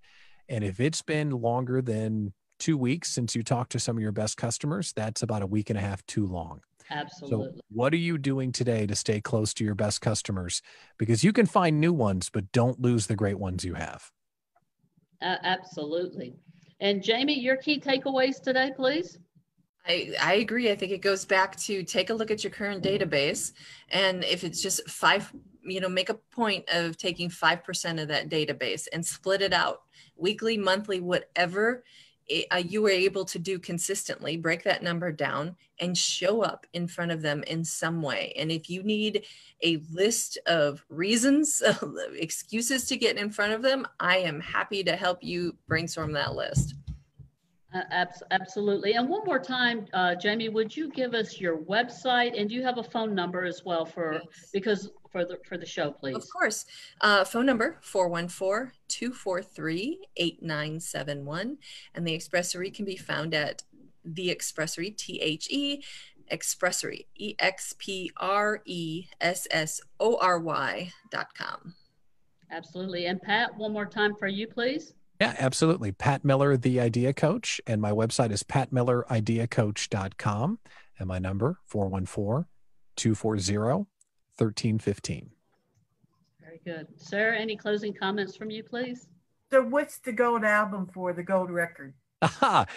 Speaker 3: And if it's been longer than 2 weeks since you talked to some of your best customers, that's about a week and a half too long.
Speaker 1: Absolutely.
Speaker 3: So what are you doing today to stay close to your best customers? Because you can find new ones, but don't lose the great ones you have.
Speaker 1: Absolutely. And Jamie, your key takeaways today, please.
Speaker 4: I agree. I think it goes back to take a look at your current database. And if it's just make a point of taking 5% of that database and split it out weekly, monthly, whatever you were able to do consistently, break that number down and show up in front of them in some way. And if you need a list of reasons, excuses to get in front of them, I am happy to help you brainstorm that list.
Speaker 1: Absolutely. And one more time, Jamie, would you give us your website, and do you have a phone number as well for the show, please?
Speaker 4: Of course. Phone number 414-243-8971. And the Expressory can be found at the Expressory, THE Expressory, EXPRESSORY.com.
Speaker 1: Absolutely. And Pat, one more time for you, please.
Speaker 3: Yeah, absolutely. Pat Miller, the Idea Coach. And my website is patmillerideacoach.com. And my number, 414-240-1315.
Speaker 1: Very good. Sarah, any closing comments from you, please?
Speaker 2: So what's the gold album for, the gold record?
Speaker 3: The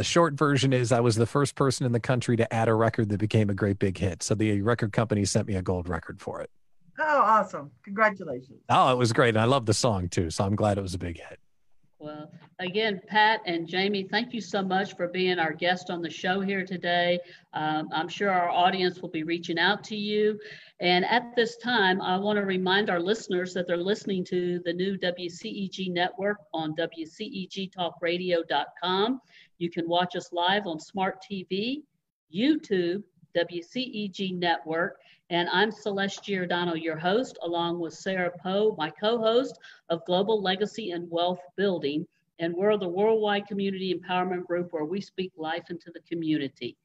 Speaker 3: short version is I was the first person in the country to add a record that became a great big hit. So the record company sent me a gold record for it.
Speaker 2: Oh, awesome. Congratulations.
Speaker 3: Oh, it was great. And I love the song too. So I'm glad it was a big hit.
Speaker 1: Well, again, Pat and Jamie, thank you so much for being our guest on the show here today. I'm sure our audience will be reaching out to you. And at this time, I want to remind our listeners that they're listening to the new WCEG Network on WCEGTalkRadio.com. You can watch us live on Smart TV, YouTube, WCEG Network. And I'm Celeste Giordano, your host, along with Sara Poe, my co-host of Global Legacy and Wealth Building. And we're the worldwide community empowerment group where we speak life into the community.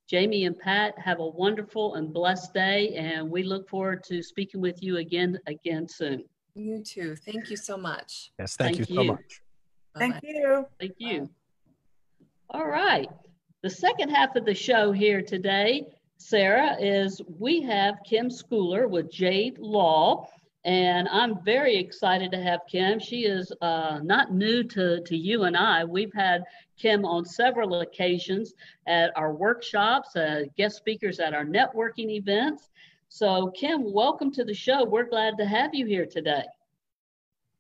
Speaker 1: Jamie and Pat, have a wonderful and blessed day. And we look forward to speaking with you again soon.
Speaker 4: You too. Thank you so much.
Speaker 3: Yes, thank you so much.
Speaker 2: Thank you.
Speaker 1: Thank you. All right. The second half of the show here today, Sarah, is we have Kim Scouller with Jade Law. And I'm very excited to have Kim. She is not new to you and I. We've had Kim on several occasions at our workshops, guest speakers at our networking events. So Kim, welcome to the show. We're glad to have you here today.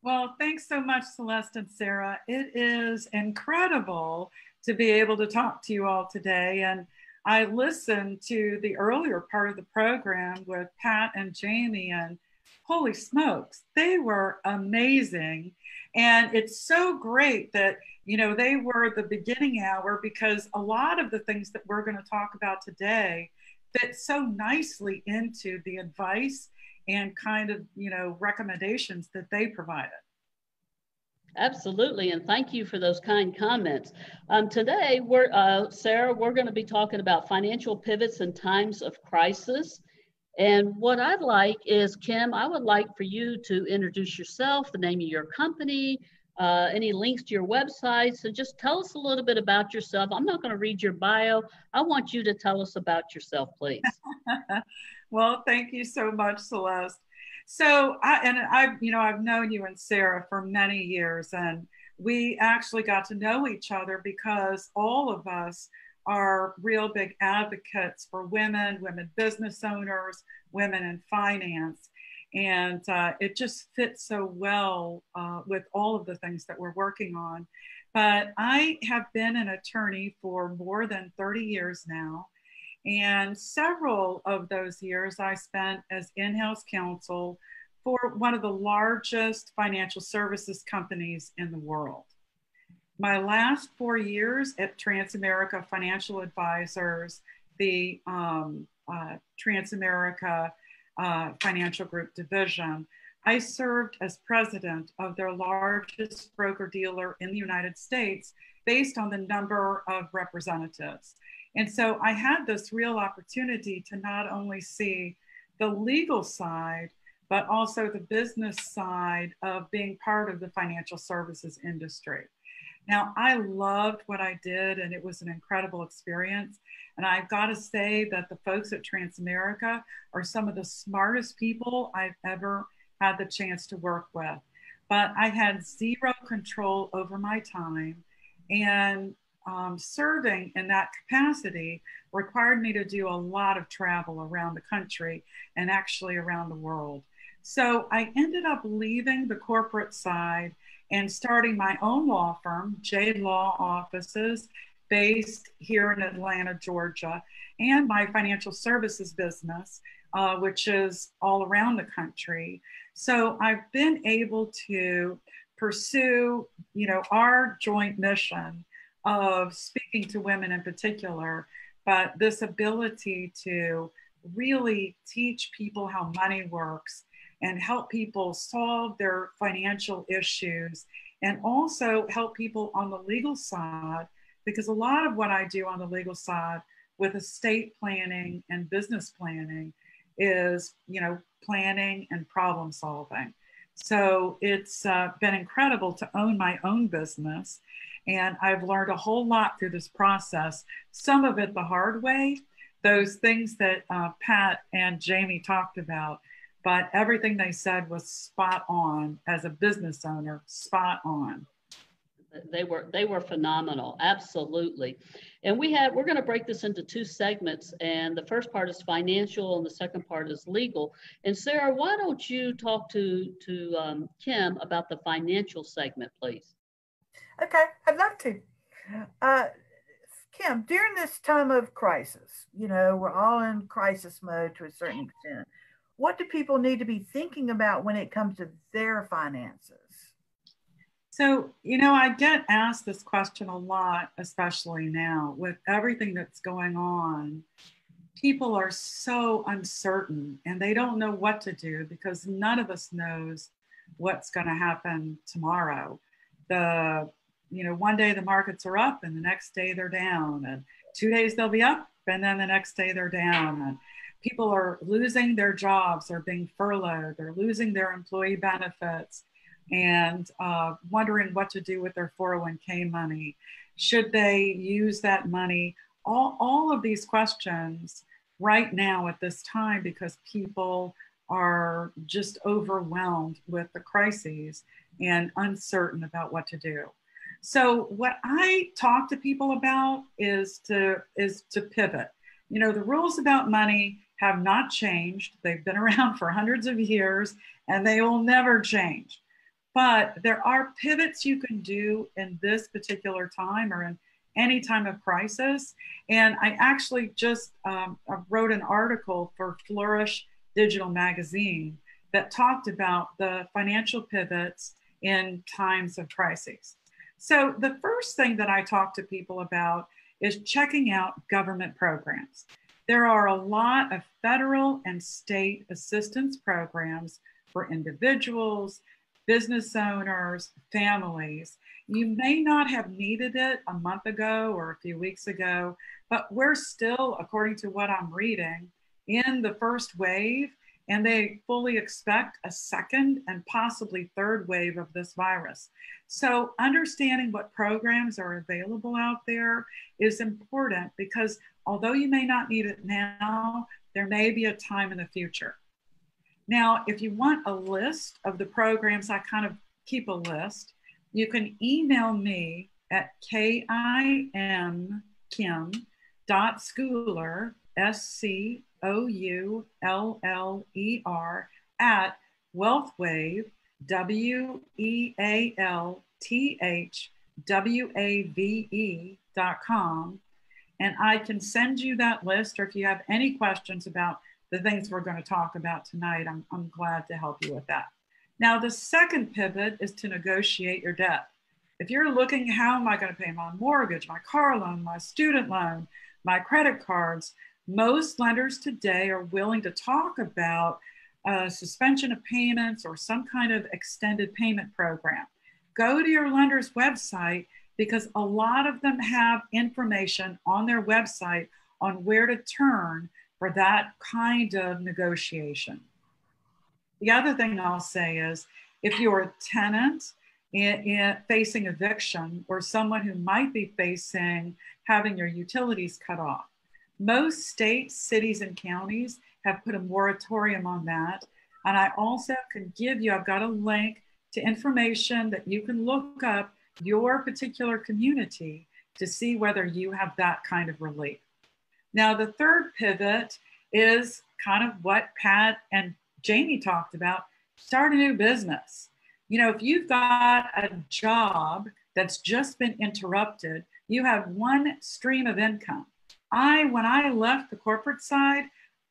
Speaker 5: Well, thanks so much, Celeste and Sarah. It is incredible to be able to talk to you all today. And I listened to the earlier part of the program with Pat and Jamie, and holy smokes, they were amazing. And it's so great that, you know, they were the beginning hour, because a lot of the things that we're going to talk about today fit so nicely into the advice and kind of, you know, recommendations that they provided.
Speaker 1: Absolutely, and thank you for those kind comments. Today, Sarah, we're going to be talking about financial pivots in times of crisis. And what I'd like is, Kim, I would like for you to introduce yourself, the name of your company, any links to your website. So just tell us a little bit about yourself. I'm not going to read your bio. I want you to tell us about yourself, please.
Speaker 5: Well, thank you so much, Celeste. So I've known you and Sarah for many years, and we actually got to know each other because all of us are real big advocates for women business owners, women in finance. And it just fits so well with all of the things that we're working on. But I have been an attorney for more than 30 years now. And several of those years I spent as in-house counsel for one of the largest financial services companies in the world. My last 4 years at Transamerica Financial Advisors, the Transamerica Financial Group division, I served as president of their largest broker-dealer in the United States based on the number of representatives. And so I had this real opportunity to not only see the legal side, but also the business side of being part of the financial services industry. Now, I loved what I did, and it was an incredible experience. And I've got to say that the folks at Transamerica are some of the smartest people I've ever had the chance to work with. But I had zero control over my time, and serving in that capacity required me to do a lot of travel around the country and actually around the world. So I ended up leaving the corporate side and starting my own law firm, Jade Law Offices, based here in Atlanta, Georgia, and my financial services business, which is all around the country. So I've been able to pursue, you know, our joint mission of speaking to women in particular, but this ability to really teach people how money works and help people solve their financial issues, and also help people on the legal side, because a lot of what I do on the legal side with estate planning and business planning is, you know, planning and problem solving. So it's been incredible to own my own business. And I've learned a whole lot through this process, some of it the hard way, those things that Pat and Jamie talked about, but everything they said was spot on as a business owner, spot on.
Speaker 1: They were phenomenal, absolutely. And we're going to break this into two segments, and the first part is financial and the second part is legal. And Sarah, why don't you talk to Kim about the financial segment, please?
Speaker 2: Okay, I'd love to. Kim, during this time of crisis, you know, we're all in crisis mode to a certain extent. What do people need to be thinking about when it comes to their finances?
Speaker 5: So, you know, I get asked this question a lot, especially now with everything that's going on. People are so uncertain and they don't know what to do because none of us knows what's going to happen tomorrow. One day the markets are up and the next day they're down, and 2 days they'll be up and then the next day they're down. And people are losing their jobs, they're being furloughed, they're losing their employee benefits, and wondering what to do with their 401k money. Should they use that money? All of these questions right now at this time because people are just overwhelmed with the crises and uncertain about what to do. So what I talk to people about is to pivot. You know, the rules about money have not changed. They've been around for hundreds of years and they will never change. But there are pivots you can do in this particular time or in any time of crisis. And I actually just wrote an article for Flourish Digital Magazine that talked about the financial pivots in times of crises. So the first thing that I talk to people about is checking out government programs. There are a lot of federal and state assistance programs for individuals, business owners, families. You may not have needed it a month ago or a few weeks ago, but we're still, according to what I'm reading, in the first wave, and they fully expect a second and possibly third wave of this virus. So understanding what programs are available out there is important because although you may not need it now, there may be a time in the future. Now, if you want a list of the programs, I kind of keep a list. You can email me at kimkim.scouller, SCOULLER, at WealthWave, WealthWave.com. And I can send you that list, or if you have any questions about the things we're going to talk about tonight, I'm glad to help you with that. Now, the second pivot is to negotiate your debt. If you're looking, how am I going to pay my mortgage, my car loan, my student loan, my credit cards, most lenders today are willing to talk about suspension of payments or some kind of extended payment program. Go to your lender's website because a lot of them have information on their website on where to turn for that kind of negotiation. The other thing I'll say is if you're a tenant facing eviction or someone who might be facing having your utilities cut off, most states, cities, and counties have put a moratorium on that. And I also can give you, I've got a link to information that you can look up your particular community to see whether you have that kind of relief. Now, the third pivot is kind of what Pat and Jamie talked about, start a new business. You know, if you've got a job that's just been interrupted, you have one stream of income. When I left the corporate side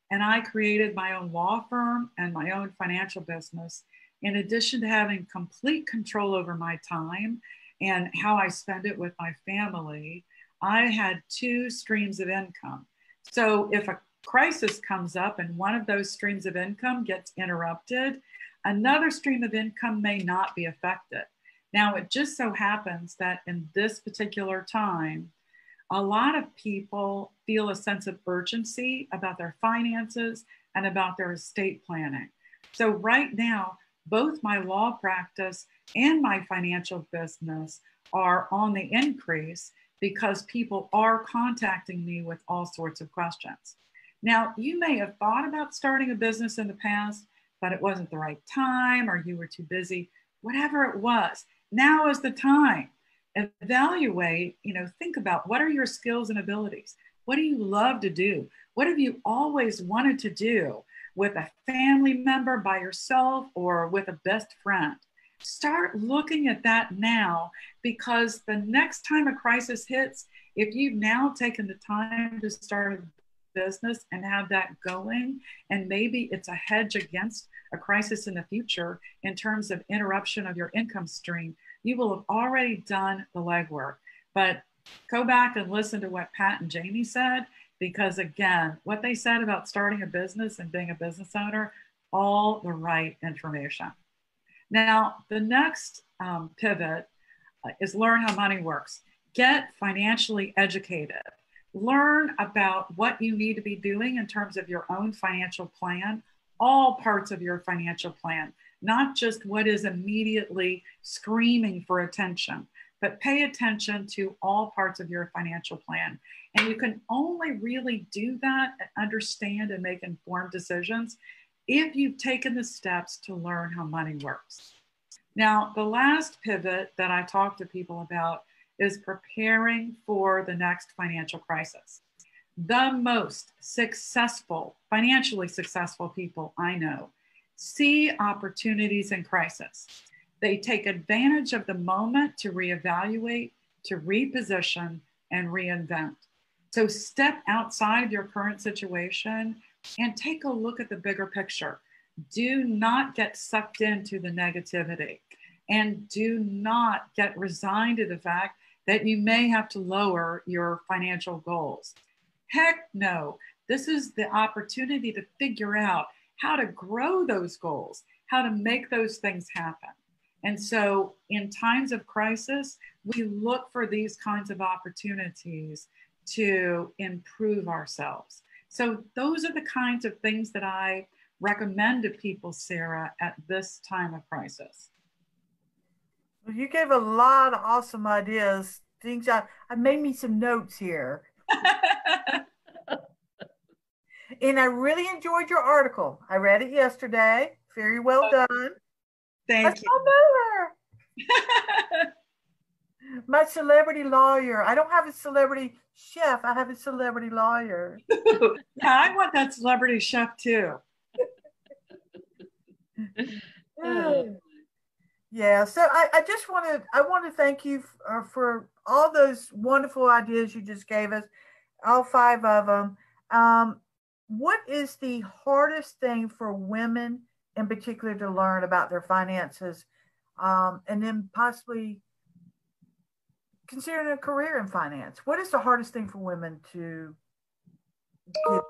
Speaker 5: and I created my own law firm and my own financial business, in addition to having complete control over my time and how I spend it with my family, I had two streams of income. So if a crisis comes up and one of those streams of income gets interrupted, another stream of income may not be affected. Now, it just so happens that in this particular time, a lot of people feel a sense of urgency about their finances and about their estate planning. So right now, both my law practice and my financial business are on the increase because people are contacting me with all sorts of questions. Now, you may have thought about starting a business in the past, but it wasn't the right time or you were too busy, whatever it was. Now is the time. Evaluate, think about what are your skills and abilities? What do you love to do? What have you always wanted to do with a family member, by yourself, or with a best friend? Start looking at that now, because the next time a crisis hits, if you've now taken the time to start a business and have that going, and maybe it's a hedge against a crisis in the future in terms of interruption of your income stream, you will have already done the legwork. But go back and listen to what Pat and Jamie said, because again, what they said about starting a business and being a business owner, all the right information. Now, the next pivot is learn how money works. Get financially educated. Learn about what you need to be doing in terms of your own financial plan, all parts of your financial plan, not just what is immediately screaming for attention. but pay attention to all parts of your financial plan. And you can only really do that and understand and make informed decisions if you've taken the steps to learn how money works. Now, the last pivot that I talk to people about is preparing for the next financial crisis. The most successful, financially successful people I know see opportunities in crisis. They take advantage of the moment to reevaluate, to reposition, and reinvent. So step outside your current situation and take a look at the bigger picture. Do not get sucked into the negativity, and do not get resigned to the fact that you may have to lower your financial goals. Heck no, this is the opportunity to figure out how to grow those goals, how to make those things happen. And so in times of crisis, we look for these kinds of opportunities to improve ourselves. So those are the kinds of things that I recommend to people, Sarah, at this time of crisis.
Speaker 2: Well, you gave a lot of awesome ideas. Things I made me some notes here. And I really enjoyed your article. I read it yesterday. Very well done.
Speaker 5: Thank you.
Speaker 2: I know her. My celebrity lawyer. I don't have a celebrity chef. I have a celebrity lawyer.
Speaker 5: Yeah, I want that celebrity chef too.
Speaker 2: Yeah, so I just want to thank you for all those wonderful ideas you just gave us, all 5 of them. What is the hardest thing for women in particular to learn about their finances, and then possibly considering a career in finance? What is the hardest thing for women to do?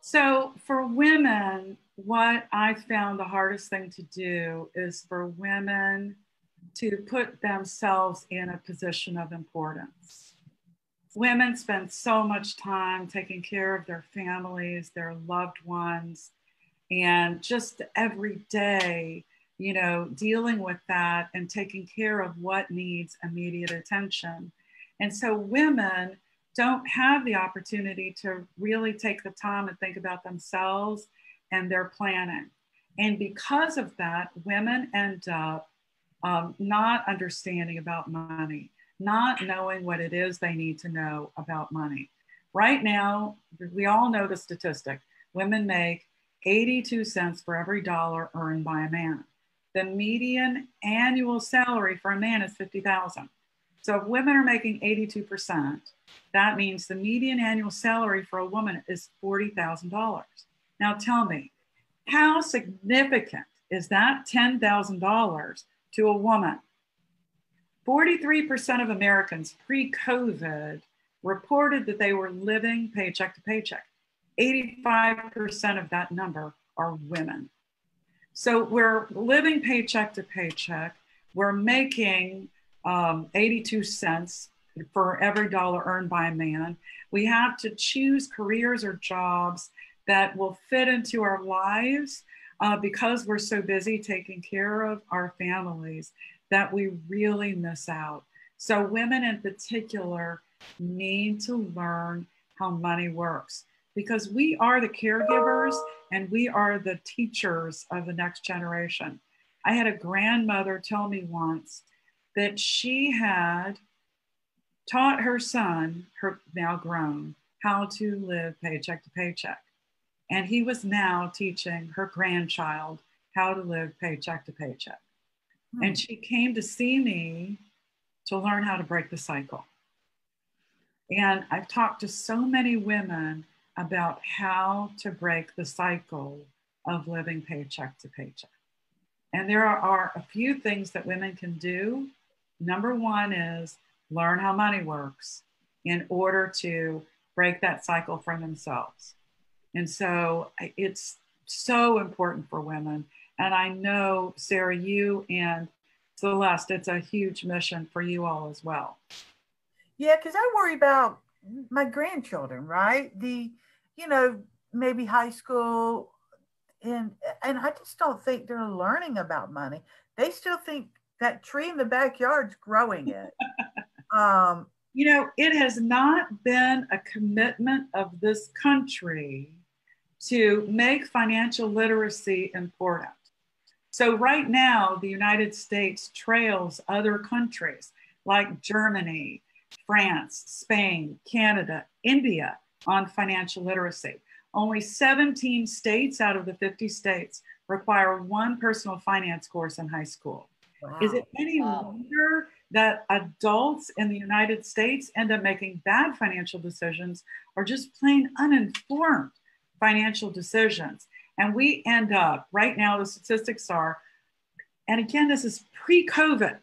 Speaker 5: So for women, what I found the hardest thing to do is for women to put themselves in a position of importance. Women spend so much time taking care of their families, their loved ones, and just every day, you know, dealing with that and taking care of what needs immediate attention. And so women don't have the opportunity to really take the time and think about themselves and their planning. And because of that, women end up not understanding about money, not knowing what it is they need to know about money. Right now, we all know the statistic. Women make 82 cents for every dollar earned by a man. The median annual salary for a man is $50,000. So if women are making 82%, that means the median annual salary for a woman is $40,000. Now tell me, how significant is that $10,000 to a woman? 43% of Americans pre-COVID reported that they were living paycheck to paycheck. 85% of that number are women. So we're living paycheck to paycheck. We're making 82 cents for every dollar earned by a man. We have to choose careers or jobs that will fit into our lives because we're so busy taking care of our families that we really miss out. So women in particular need to learn how money works, because we are the caregivers and we are the teachers of the next generation. I had a grandmother tell me once that she had taught her son, her now grown, how to live paycheck to paycheck. And he was now teaching her grandchild how to live paycheck to paycheck. And she came to see me to learn how to break the cycle. And I've talked to so many women about how to break the cycle of living paycheck to paycheck. And there are a few things that women can do. Number one is learn how money works in order to break that cycle for themselves. And so it's so important for women. And I know, Sarah, you and Celeste, it's a huge mission for you all as well.
Speaker 2: Yeah, because I worry about my grandchildren, right? Maybe high school, and I just don't think they're learning about money. They still think that tree in the backyard's growing it.
Speaker 5: You know, it has not been a commitment of this country to make financial literacy important. So right now, the United States trails other countries like Germany, France, Spain, Canada, India on financial literacy. Only 17 states out of the 50 states require one personal finance course in high school. Wow. Is it any wonder that adults in the United States end up making bad financial decisions or just plain uninformed financial decisions? And we end up, right now, the statistics are, and again, this is pre-COVID,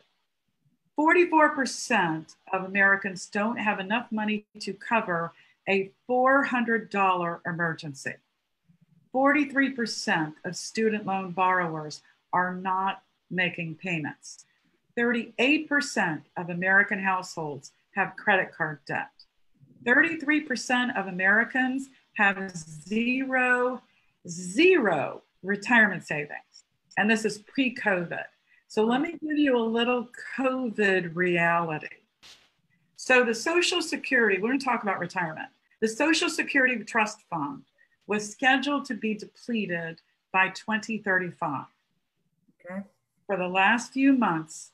Speaker 5: 44% of Americans don't have enough money to cover a $400 emergency. 43% of student loan borrowers are not making payments. 38% of American households have credit card debt. 33% of Americans have zero retirement savings. And this is pre-COVID. So let me give you a little COVID reality. So the Social Security, we're going to talk about retirement. The Social Security Trust Fund was scheduled to be depleted by 2035.
Speaker 2: Okay.
Speaker 5: For the last few months,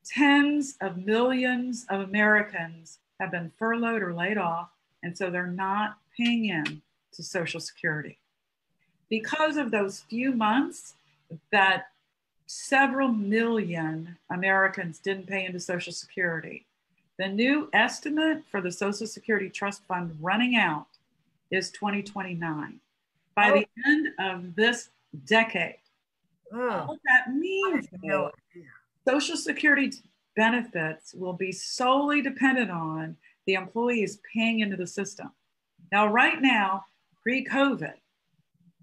Speaker 5: tens of millions of Americans have been furloughed or laid off, and so they're not paying in to Social Security. Because of those few months that several million Americans didn't pay into Social Security, the new estimate for the Social Security Trust Fund running out is 2029. By the end of this decade, what that means is Social Security benefits will be solely dependent on the employees paying into the system. Now, right now, pre-COVID,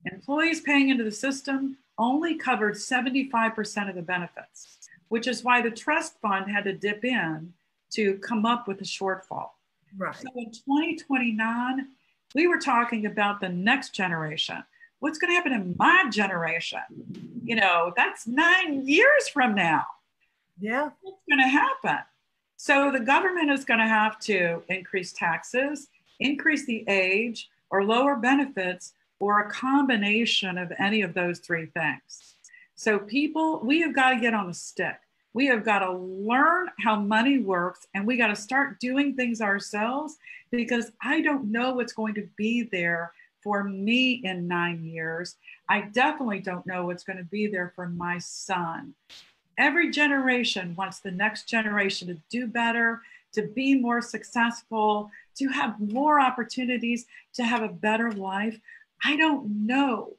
Speaker 5: employees paying into the system only covered 75% of the benefits, which is why the trust fund had to dip in to come up with a shortfall.
Speaker 2: Right.
Speaker 5: So in 2029, we were talking about the next generation. What's going to happen in my generation? You know, that's 9 years from now.
Speaker 2: Yeah.
Speaker 5: What's going to happen? So the government is going to have to increase taxes, increase the age, or lower benefits, or a combination of any of those three things. So people, we have got to get on the stick. We have got to learn how money works, and we got to start doing things ourselves, because I don't know what's going to be there for me in 9 years. I definitely don't know what's going to be there for my son. Every generation wants the next generation to do better, to be more successful, to have more opportunities, to have a better life. I don't know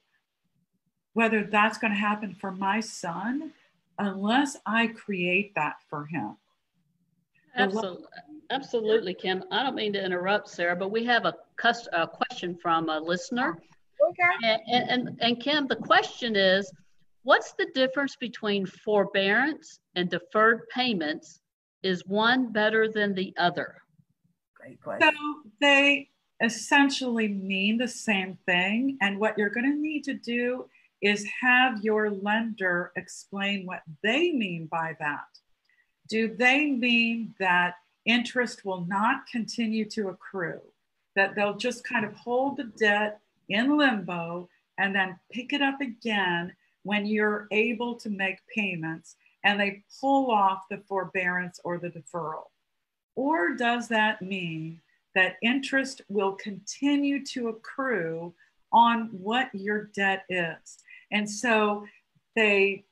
Speaker 5: whether that's going to happen for my son unless I create that for him.
Speaker 1: Absolutely, Kim. I don't mean to interrupt, Sarah, but we have a question from a listener.
Speaker 2: Okay.
Speaker 1: And Kim, the question is, what's the difference between forbearance and deferred payments? Is one better than the other?
Speaker 2: Great question.
Speaker 5: So they essentially mean the same thing. And what you're going to need to do is have your lender explain what they mean by that. Do they mean that interest will not continue to accrue, that they'll just kind of hold the debt in limbo and then pick it up again when you're able to make payments, and they pull off the forbearance or the deferral? Or does that mean that interest will continue to accrue on what your debt is? And so the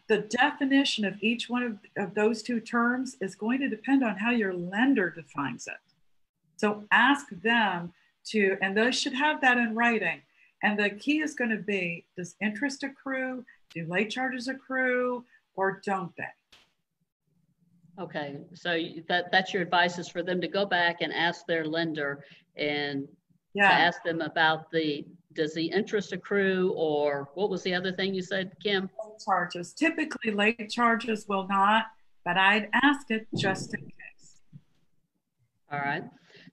Speaker 5: definition of each one of those two terms is going to depend on how your lender defines it. So ask them to, and those should have that in writing. And the key is going to be, does interest accrue? Do late charges accrue, or don't they?
Speaker 1: Okay, so that's your advice, is for them to go back and ask their lender and to ask them about does the interest accrue, or what was the other thing you said, Kim?
Speaker 5: Late charges. Typically late charges will not, but I'd ask it just in case.
Speaker 1: All right.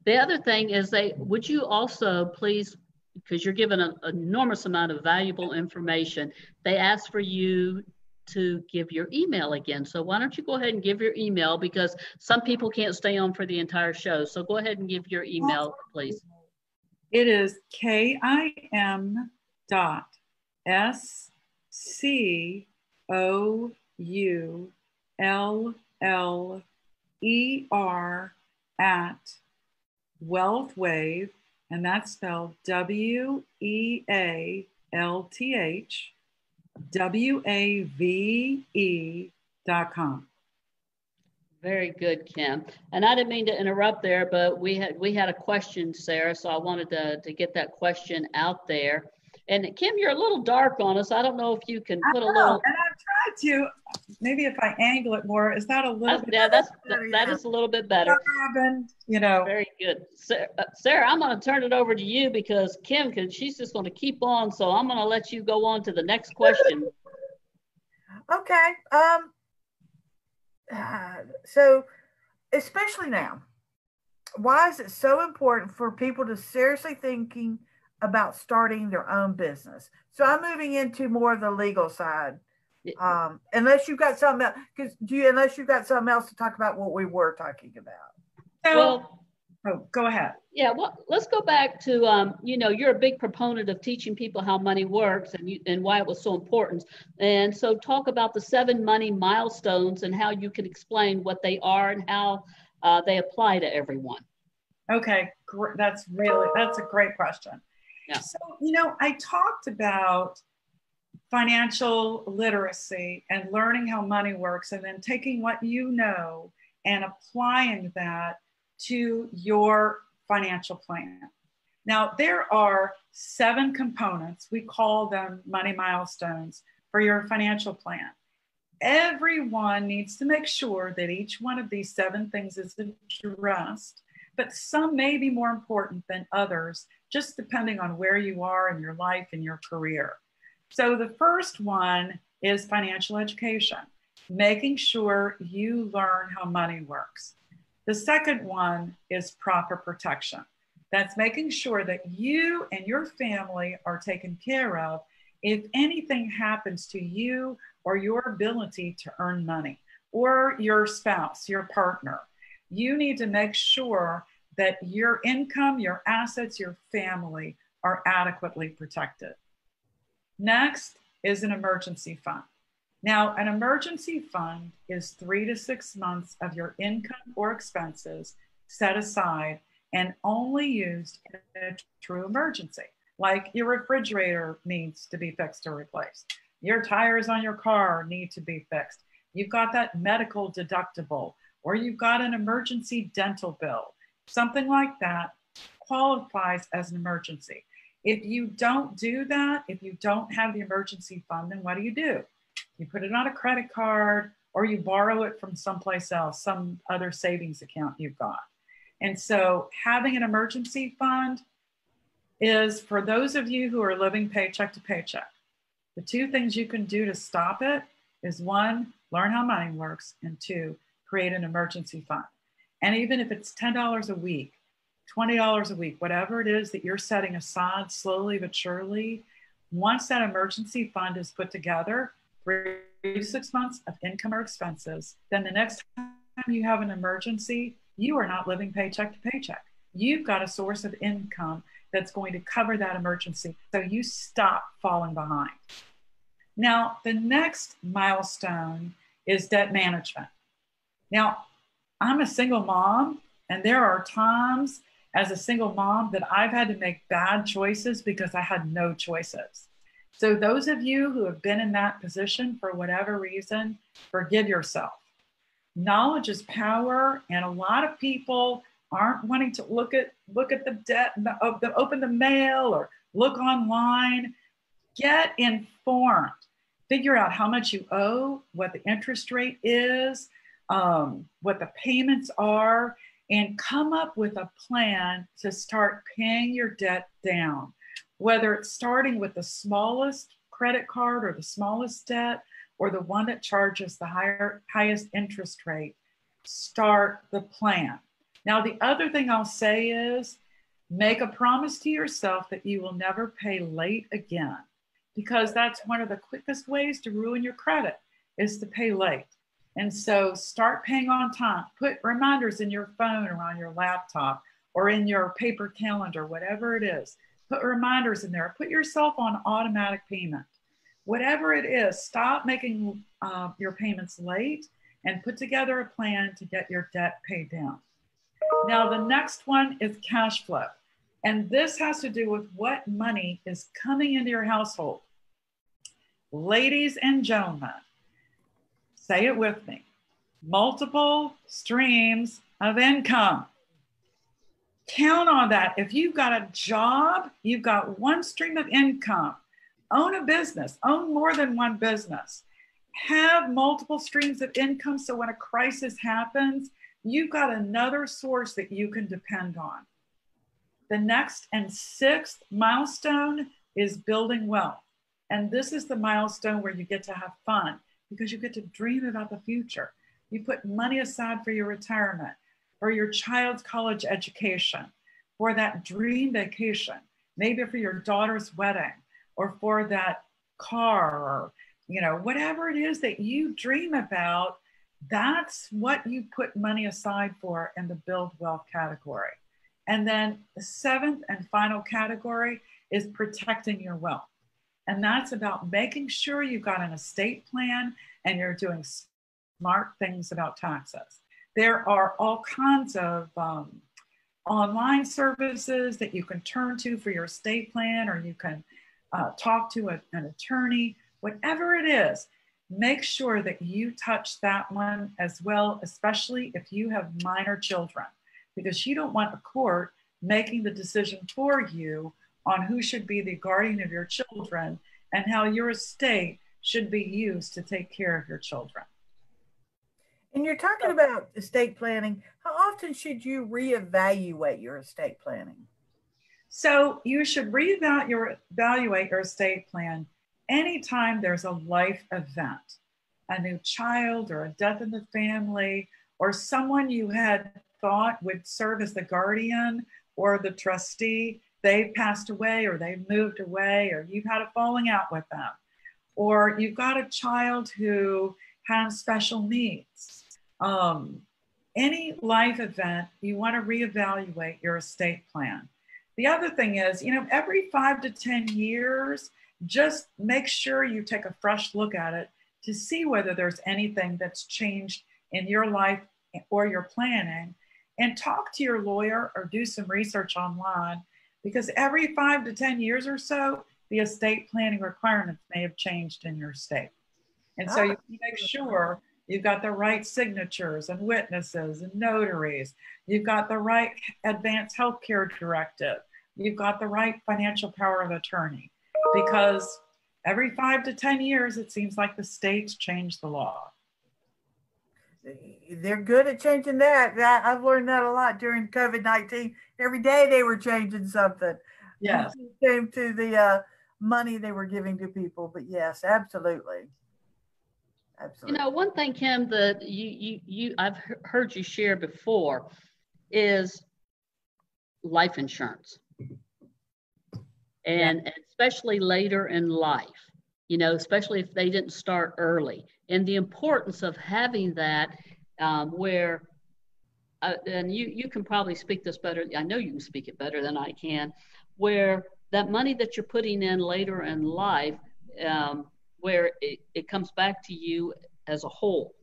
Speaker 1: The other thing is, would you also please, because you're given an enormous amount of valuable information, they ask for you to give your email again. So why don't you go ahead and give your email, because some people can't stay on for the entire show. So go ahead and give your email, please.
Speaker 5: It is kim.scouller@wealthwave, and that's spelled WEALTHWAVE.com.
Speaker 1: Very good, Kim. And I didn't mean to interrupt there, but we had a question, Sarah, so I wanted to get that question out there. And Kim, you're a little dark on us. I don't know if you can put a little.
Speaker 5: And I've tried to. Maybe if I angle it more, is that a little bit?
Speaker 1: Yeah, that is a little bit better.
Speaker 5: You know.
Speaker 1: Very good, Sarah. I'm going to turn it over to you because Kim, she's just going to keep on. So I'm going to let you go on to the next question.
Speaker 2: Okay. So, especially now, why is it so important for people to seriously thinking about starting their own business? So I'm moving into more of the legal side. Unless you've got something else, unless you've got something else to talk about what we were talking about.
Speaker 5: Go ahead.
Speaker 1: Yeah, well, let's go back to, you're a big proponent of teaching people how money works and why it was so important. And so talk about the 7 money milestones and how you can explain what they are and how they apply to everyone.
Speaker 5: Okay, that's a great question.
Speaker 1: Yeah.
Speaker 5: So, I talked about financial literacy and learning how money works, and then taking what you know and applying that to your financial plan. Now, there are 7 components. We call them money milestones for your financial plan. Everyone needs to make sure that each one of these 7 things is addressed, but some may be more important than others, just depending on where you are in your life and your career. So the first one is financial education, making sure you learn how money works. The second one is proper protection. That's making sure that you and your family are taken care of if anything happens to you or your ability to earn money, or your spouse, your partner. You need to make sure that your income, your assets, your family are adequately protected. Next is an emergency fund. Now, an emergency fund is 3 to 6 months of your income or expenses set aside and only used in a true emergency, like your refrigerator needs to be fixed or replaced. Your tires on your car need to be fixed. You've got that medical deductible, or you've got an emergency dental bill. Something like that qualifies as an emergency. If you don't do that, if you don't have the emergency fund, then what do? You put it on a credit card, or you borrow it from someplace else, some other savings account you've got. And so having an emergency fund is for those of you who are living paycheck to paycheck. The 2 things you can do to stop it is 1, learn how money works, and 2, create an emergency fund. And even if it's $10 a week, $20 a week, whatever it is that you're setting aside slowly but surely, once that emergency fund is put together, 3 to 6 months of income or expenses, then the next time you have an emergency, you are not living paycheck to paycheck. You've got a source of income that's going to cover that emergency, so you stop falling behind. Now, the next milestone is debt management. Now, I'm a single mom, and there are times as a single mom that I've had to make bad choices because I had no choices. So those of you who have been in that position for whatever reason, forgive yourself. Knowledge is power, and a lot of people aren't wanting to look at the debt, open the mail or look online. Get informed. Figure out how much you owe, what the interest rate is, what the payments are, and come up with a plan to start paying your debt down. Whether it's starting with the smallest credit card or the smallest debt, or the one that charges the highest interest rate, start the plan. Now, the other thing I'll say is make a promise to yourself that you will never pay late again, because that's one of the quickest ways to ruin your credit. is to pay late. And so start paying on time. Put reminders in your phone or on your laptop or in your paper calendar, whatever it is. Put reminders in there. Put yourself on automatic payment. Whatever it is, stop making your payments late and put together a plan to get your debt paid down. Now, the next one is cash flow. And this has to do with what money is coming into your household. Ladies and gentlemen, say it with me. Multiple streams of income. Count on that. If you've got a job, you've got one stream of income. Own a business, own more than one business. Have multiple streams of income so when a crisis happens, you've got another source that you can depend on. The next and sixth milestone is building wealth. And this is the milestone where you get to have fun because you get to dream about the future. You put money aside for your retirement, for your child's college education, for that dream vacation, maybe for your daughter's wedding, or for that car, or whatever it is that you dream about. That's what you put money aside for in the build wealth category. And then the seventh and final category is protecting your wealth. And that's about making sure you've got an estate plan and you're doing smart things about taxes. There are all kinds of online services that you can turn to for your estate plan, or you can talk to an attorney, whatever it is. Make sure that you touch that one as well, especially if you have minor children, because you don't want a court making the decision for you on who should be the guardian of your children and how your estate should be used to take care of your children.
Speaker 2: And you're talking about estate planning. How often should you reevaluate your estate planning?
Speaker 5: So you should reevaluate your estate plan anytime there's a life event, a new child or a death in the family, or someone you had thought would serve as the guardian or the trustee, they passed away or they moved away, or you've had a falling out with them, or you've got a child who has special needs. Any life event, you want to reevaluate your estate plan. The other thing is, every 5 to 10 years, just make sure you take a fresh look at it to see whether there's anything that's changed in your life or your planning, and talk to your lawyer or do some research online, because every 5 to 10 years or so, the estate planning requirements may have changed in your state. And so you make sure you've got the right signatures and witnesses and notaries. You've got the right advanced healthcare directive. You've got the right financial power of attorney, because every 5 to 10 years, it seems like the states change the law.
Speaker 2: They're good at changing that. I've learned that a lot during COVID-19. Every day they were changing something.
Speaker 5: Yes.
Speaker 2: It came to the money they were giving to people. But yes, absolutely. Absolutely.
Speaker 1: One thing, Kim, that I've heard you share before is life insurance, and especially later in life. Especially if they didn't start early, and the importance of having that, where, and you can probably speak this better. I know you can speak it better than I can. Where that money that you're putting in later in life, where it comes back to you as a whole.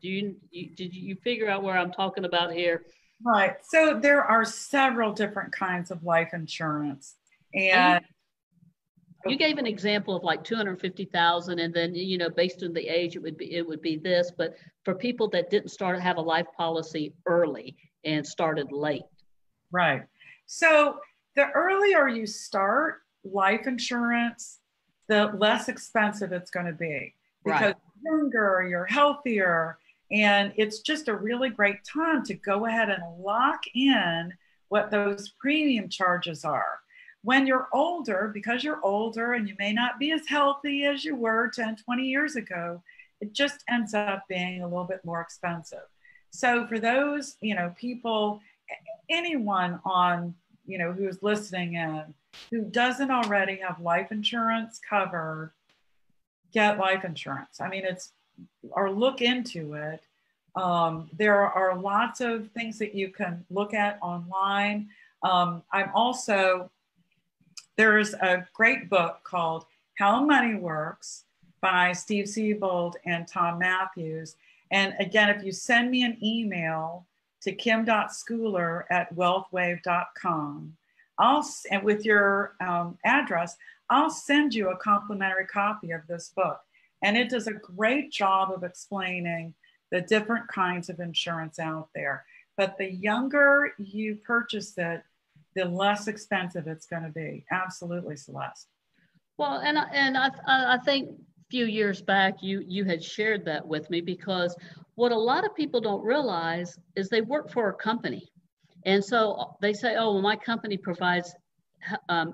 Speaker 1: Did you figure out where I'm talking about here?
Speaker 5: Right. So there are several different kinds of life insurance, and
Speaker 1: you gave an example of like 250,000, and then based on the age, it would be this. But for people that didn't have a life policy early and started late,
Speaker 5: right? So the earlier you start life insurance, the less expensive it's going to be, because you're younger, you're healthier, and it's just a really great time to go ahead and lock in what those premium charges are. When you're older, because you're older and you may not be as healthy as you were 10, 20 years ago, it just ends up being a little bit more expensive. So for those, people, anyone on, who's listening in, who doesn't already have life insurance covered, get life insurance. I mean, or look into it. There are lots of things that you can look at online. There's a great book called How Money Works by Steve Siebold and Tom Matthews. And again, if you send me an email to kim.scouller@wealthwave.com, and with your address, I'll send you a complimentary copy of this book. And it does a great job of explaining the different kinds of insurance out there. But the younger you purchase it, the less expensive it's going to be. Absolutely, Celeste.
Speaker 1: Well, and I think a few years back you had shared that with me, because what a lot of people don't realize is they work for a company. And so they say, oh, well, my company provides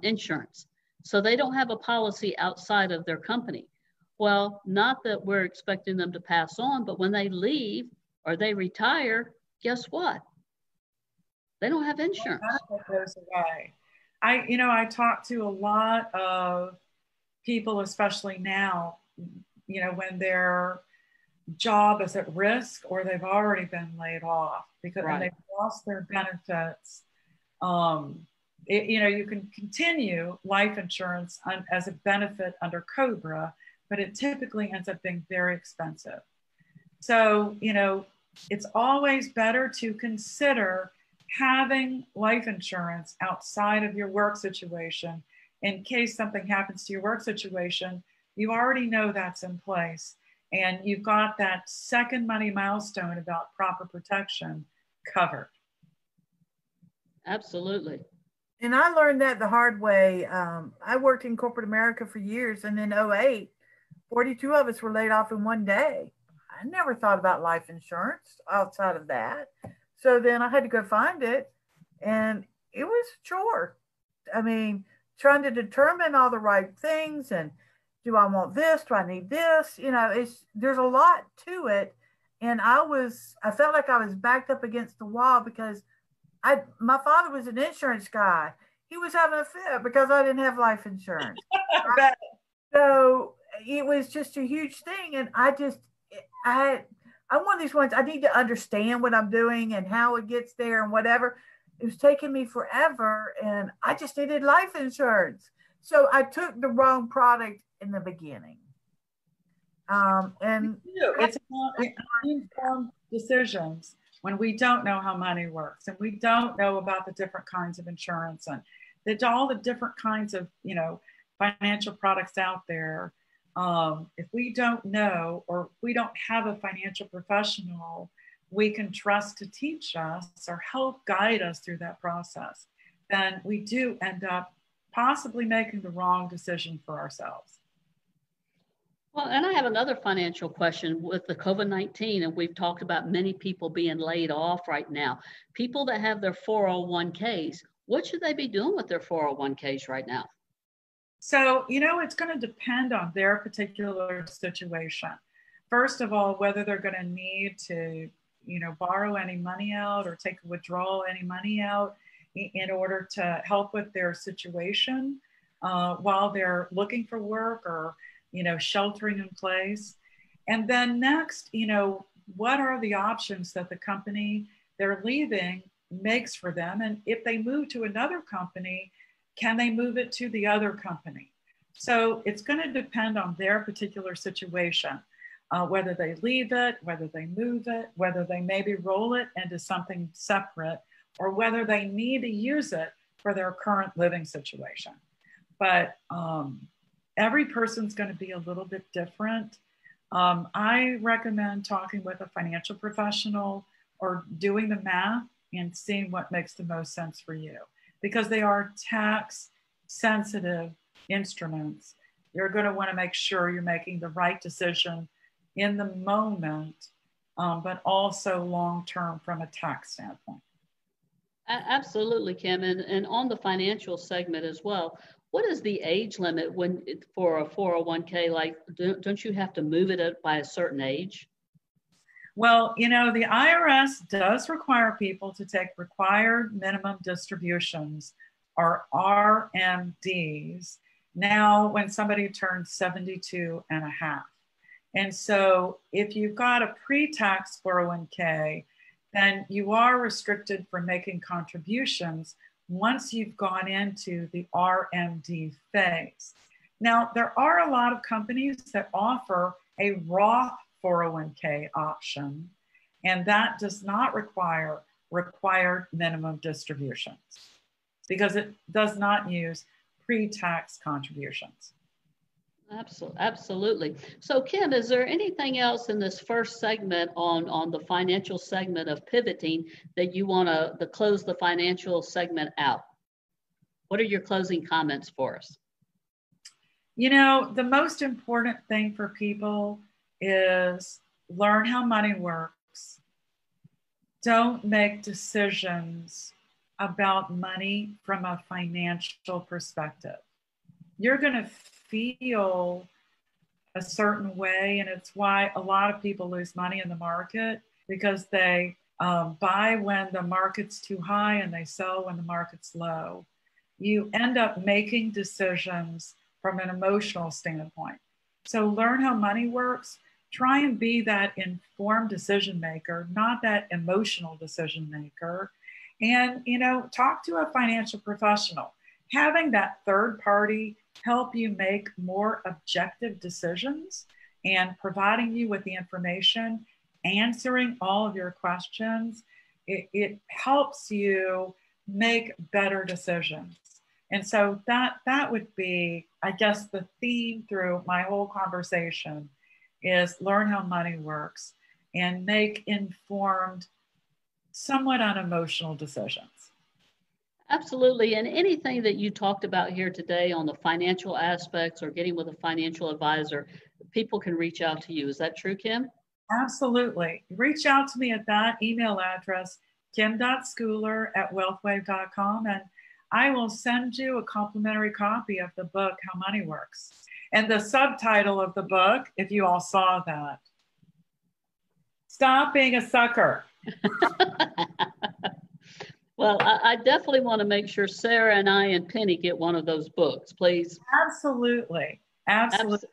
Speaker 1: insurance. So they don't have a policy outside of their company. Well, not that we're expecting them to pass on, but when they leave or they retire, guess what? They don't have insurance.
Speaker 5: That goes away. I talk to a lot of people, especially now, when their job is at risk or they've already been laid off because
Speaker 1: Right.
Speaker 5: they've lost their benefits. You can continue life insurance as a benefit under COBRA, but it typically ends up being very expensive. So, it's always better to consider having life insurance outside of your work situation. In case something happens to your work situation, you already know that's in place. And you've got that second money milestone about proper protection covered.
Speaker 1: Absolutely.
Speaker 2: And I learned that the hard way. I worked in corporate America for years, and in 2008, 42 of us were laid off in one day. I never thought about life insurance outside of that. So then I had to go find it, and it was a chore. I mean, trying to determine all the right things, and do I want this? Do I need this? There's a lot to it. And I felt like I was backed up against the wall because my father was an insurance guy. He was having a fit because I didn't have life insurance. So it was just a huge thing. And I'm one of these ones, I need to understand what I'm doing and how it gets there and whatever. It was taking me forever, and I just needed life insurance. So I took the wrong product in the beginning. And
Speaker 5: it's informed decisions when we don't know how money works and we don't know about the different kinds of insurance and all the different kinds of financial products out there. If we don't know, or we don't have a financial professional we can trust to teach us or help guide us through that process, then we do end up possibly making the wrong decision for ourselves.
Speaker 1: Well, and I have another financial question with the COVID-19, and we've talked about many people being laid off right now. People that have their 401ks, what should they be doing with their 401ks right now?
Speaker 5: So, it's going to depend on their particular situation. First of all, whether they're going to need to, borrow any money out or take a withdrawal any money out in order to help with their situation while they're looking for work or, sheltering in place. And then next, what are the options that the company they're leaving makes for them? And if they move to another company, can they move it to the other company? So it's going to depend on their particular situation, whether they leave it, whether they move it, whether they maybe roll it into something separate, or whether they need to use it for their current living situation. But every person's going to be a little bit different. I recommend talking with a financial professional or doing the math and seeing what makes the most sense for you, because they are tax sensitive instruments. You're going to want to make sure you're making the right decision in the moment, but also long-term from a tax standpoint.
Speaker 1: Absolutely, Kim. And on the financial segment as well, what is the age limit for a 401k? Like, don't you have to move it by a certain age?
Speaker 5: Well, the IRS does require people to take required minimum distributions, or RMDs, now when somebody turns 72 and a half. And so if you've got a pre-tax 401k, then you are restricted from making contributions once you've gone into the RMD phase. Now, there are a lot of companies that offer a Roth 401k option, and that does not require required minimum distributions because it does not use pre-tax contributions.
Speaker 1: Absolutely. So Kim, is there anything else in this first segment on the financial segment of pivoting that you want to close the financial segment out? What are your closing comments for us?
Speaker 5: You know, the most important thing for people is learn how money works. Don't make decisions about money from a financial perspective. You're going to feel a certain way, and it's why a lot of people lose money in the market, because they buy when the market's too high and they sell when the market's low. You end up making decisions from an emotional standpoint. So learn how money works. Try and be that informed decision maker, not that emotional decision maker. And, you know, talk to a financial professional. Having that third party help you make more objective decisions and providing you with the information, answering all of your questions, it helps you make better decisions. And so that would be, I guess, the theme through my whole conversation is learn how money works and make informed, somewhat unemotional decisions.
Speaker 1: Absolutely. And anything that you talked about here today on the financial aspects or getting with a financial advisor, people can reach out to you. Is that true, Kim?
Speaker 5: Absolutely. Reach out to me at that email address, kim.scouller@wealthwave.com, and I will send you a complimentary copy of the book, How Money Works. And the subtitle of the book, if you all saw that, Stop Being a Sucker.
Speaker 1: Well, I definitely want to make sure Sarah and I and Penny get one of those books, please.
Speaker 5: Absolutely. Absolutely.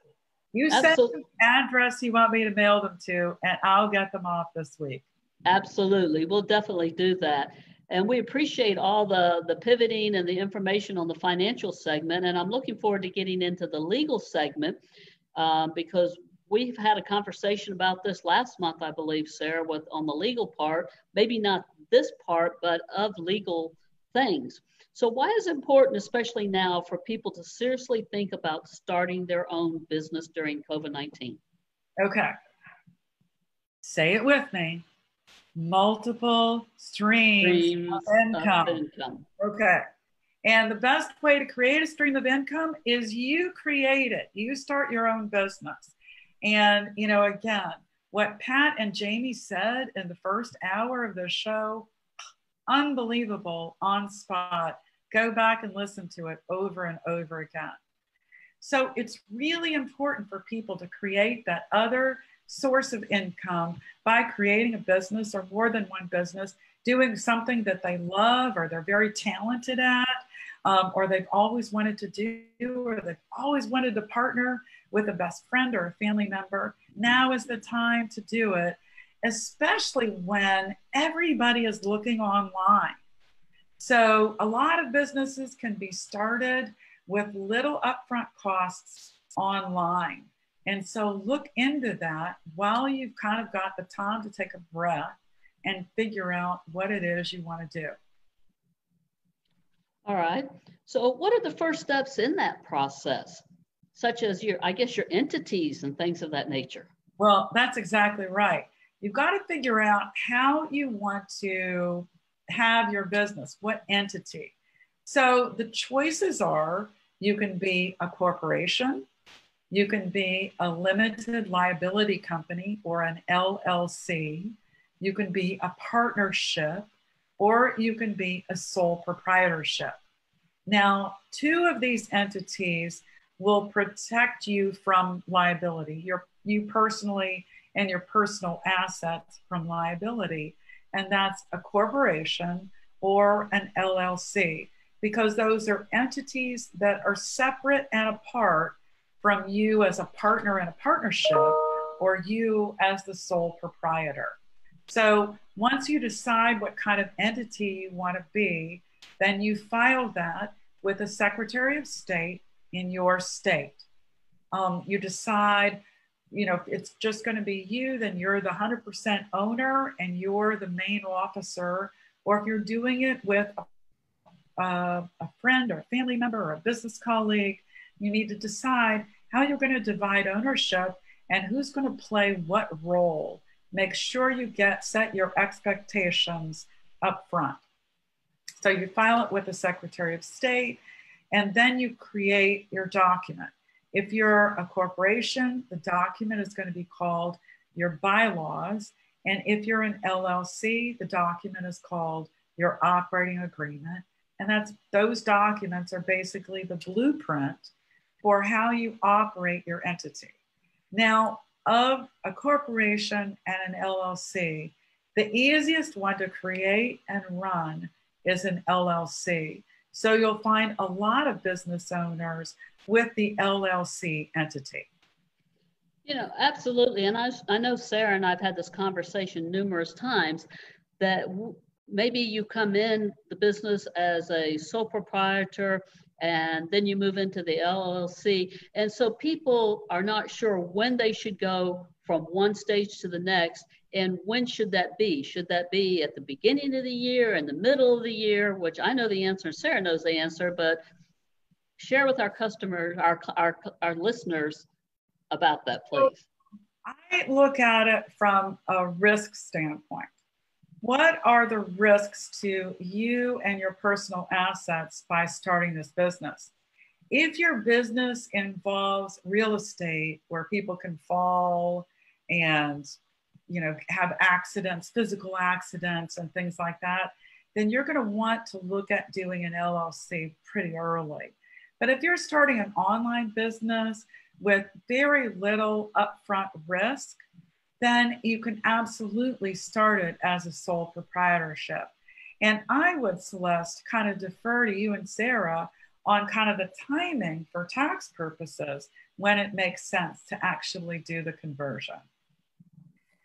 Speaker 5: You send the address you want me to mail them to, and I'll get them off this week.
Speaker 1: Absolutely. We'll definitely do that. And we appreciate all the pivoting and the information on the financial segment. And I'm looking forward to getting into the legal segment because we've had a conversation about this last month, I believe, Sarah, on the legal part, maybe not this part, but of legal things. So why is it important, especially now, for people to seriously think about starting their own business during COVID-19?
Speaker 5: Okay. Say it with me. Multiple streams of income. Okay. And the best way to create a stream of income is you create it. You start your own business. And, you know, again, what Pat and Jamie said in the first hour of the show, unbelievable, on spot. Go back and listen to it over and over again. So it's really important for people to create that other source of income by creating a business or more than one business, doing something that they love or they're very talented at, or they've always wanted to do, or they've always wanted to partner with a best friend or a family member. Now is the time to do it, especially when everybody is looking online. So a lot of businesses can be started with little upfront costs online. And so look into that while you've kind of got the time to take a breath and figure out what it is you want to do.
Speaker 1: All right. So what are the first steps in that process, such as your entities and things of that nature?
Speaker 5: Well, that's exactly right. You've got to figure out how you want to have your business, what entity. So the choices are, you can be a corporation, you can be a limited liability company or an LLC, you can be a partnership, or you can be a sole proprietorship. Now, two of these entities will protect you from liability, you personally and your personal assets from liability, and that's a corporation or an LLC. because those are entities that are separate and apart from you as a partner in a partnership or you as the sole proprietor. So once you decide what kind of entity you want to be, then you file that with the Secretary of State in your state. You decide, if it's just going to be you, then you're the 100% owner and you're the main officer. Or if you're doing it with a friend or a family member or a business colleague, you need to decide how you're going to divide ownership and who's going to play what role. Make sure you set your expectations up front. So you file it with the Secretary of State, and then you create your document. If you're a corporation, the document is going to be called your bylaws. And if you're an LLC, the document is called your operating agreement. And those documents are basically the blueprint for how you operate your entity. Now, of a corporation and an LLC, the easiest one to create and run is an LLC. So you'll find a lot of business owners with the LLC entity.
Speaker 1: Absolutely. And I know Sarah and I've had this conversation numerous times that maybe you come in the business as a sole proprietor and then you move into the LLC. And so people are not sure when they should go from one stage to the next. And when should that be? Should that be at the beginning of the year, in the middle of the year, which I know the answer, and Sarah knows the answer, but share with our customers, our listeners about that, please.
Speaker 5: I look at it from a risk standpoint. What are the risks to you and your personal assets by starting this business? If your business involves real estate where people can fall and have accidents, physical accidents and things like that, then you're going to want to look at doing an LLC pretty early. But if you're starting an online business with very little upfront risk, then you can absolutely start it as a sole proprietorship. And I would, Celeste, kind of defer to you and Sarah on kind of the timing for tax purposes when it makes sense to actually do the conversion.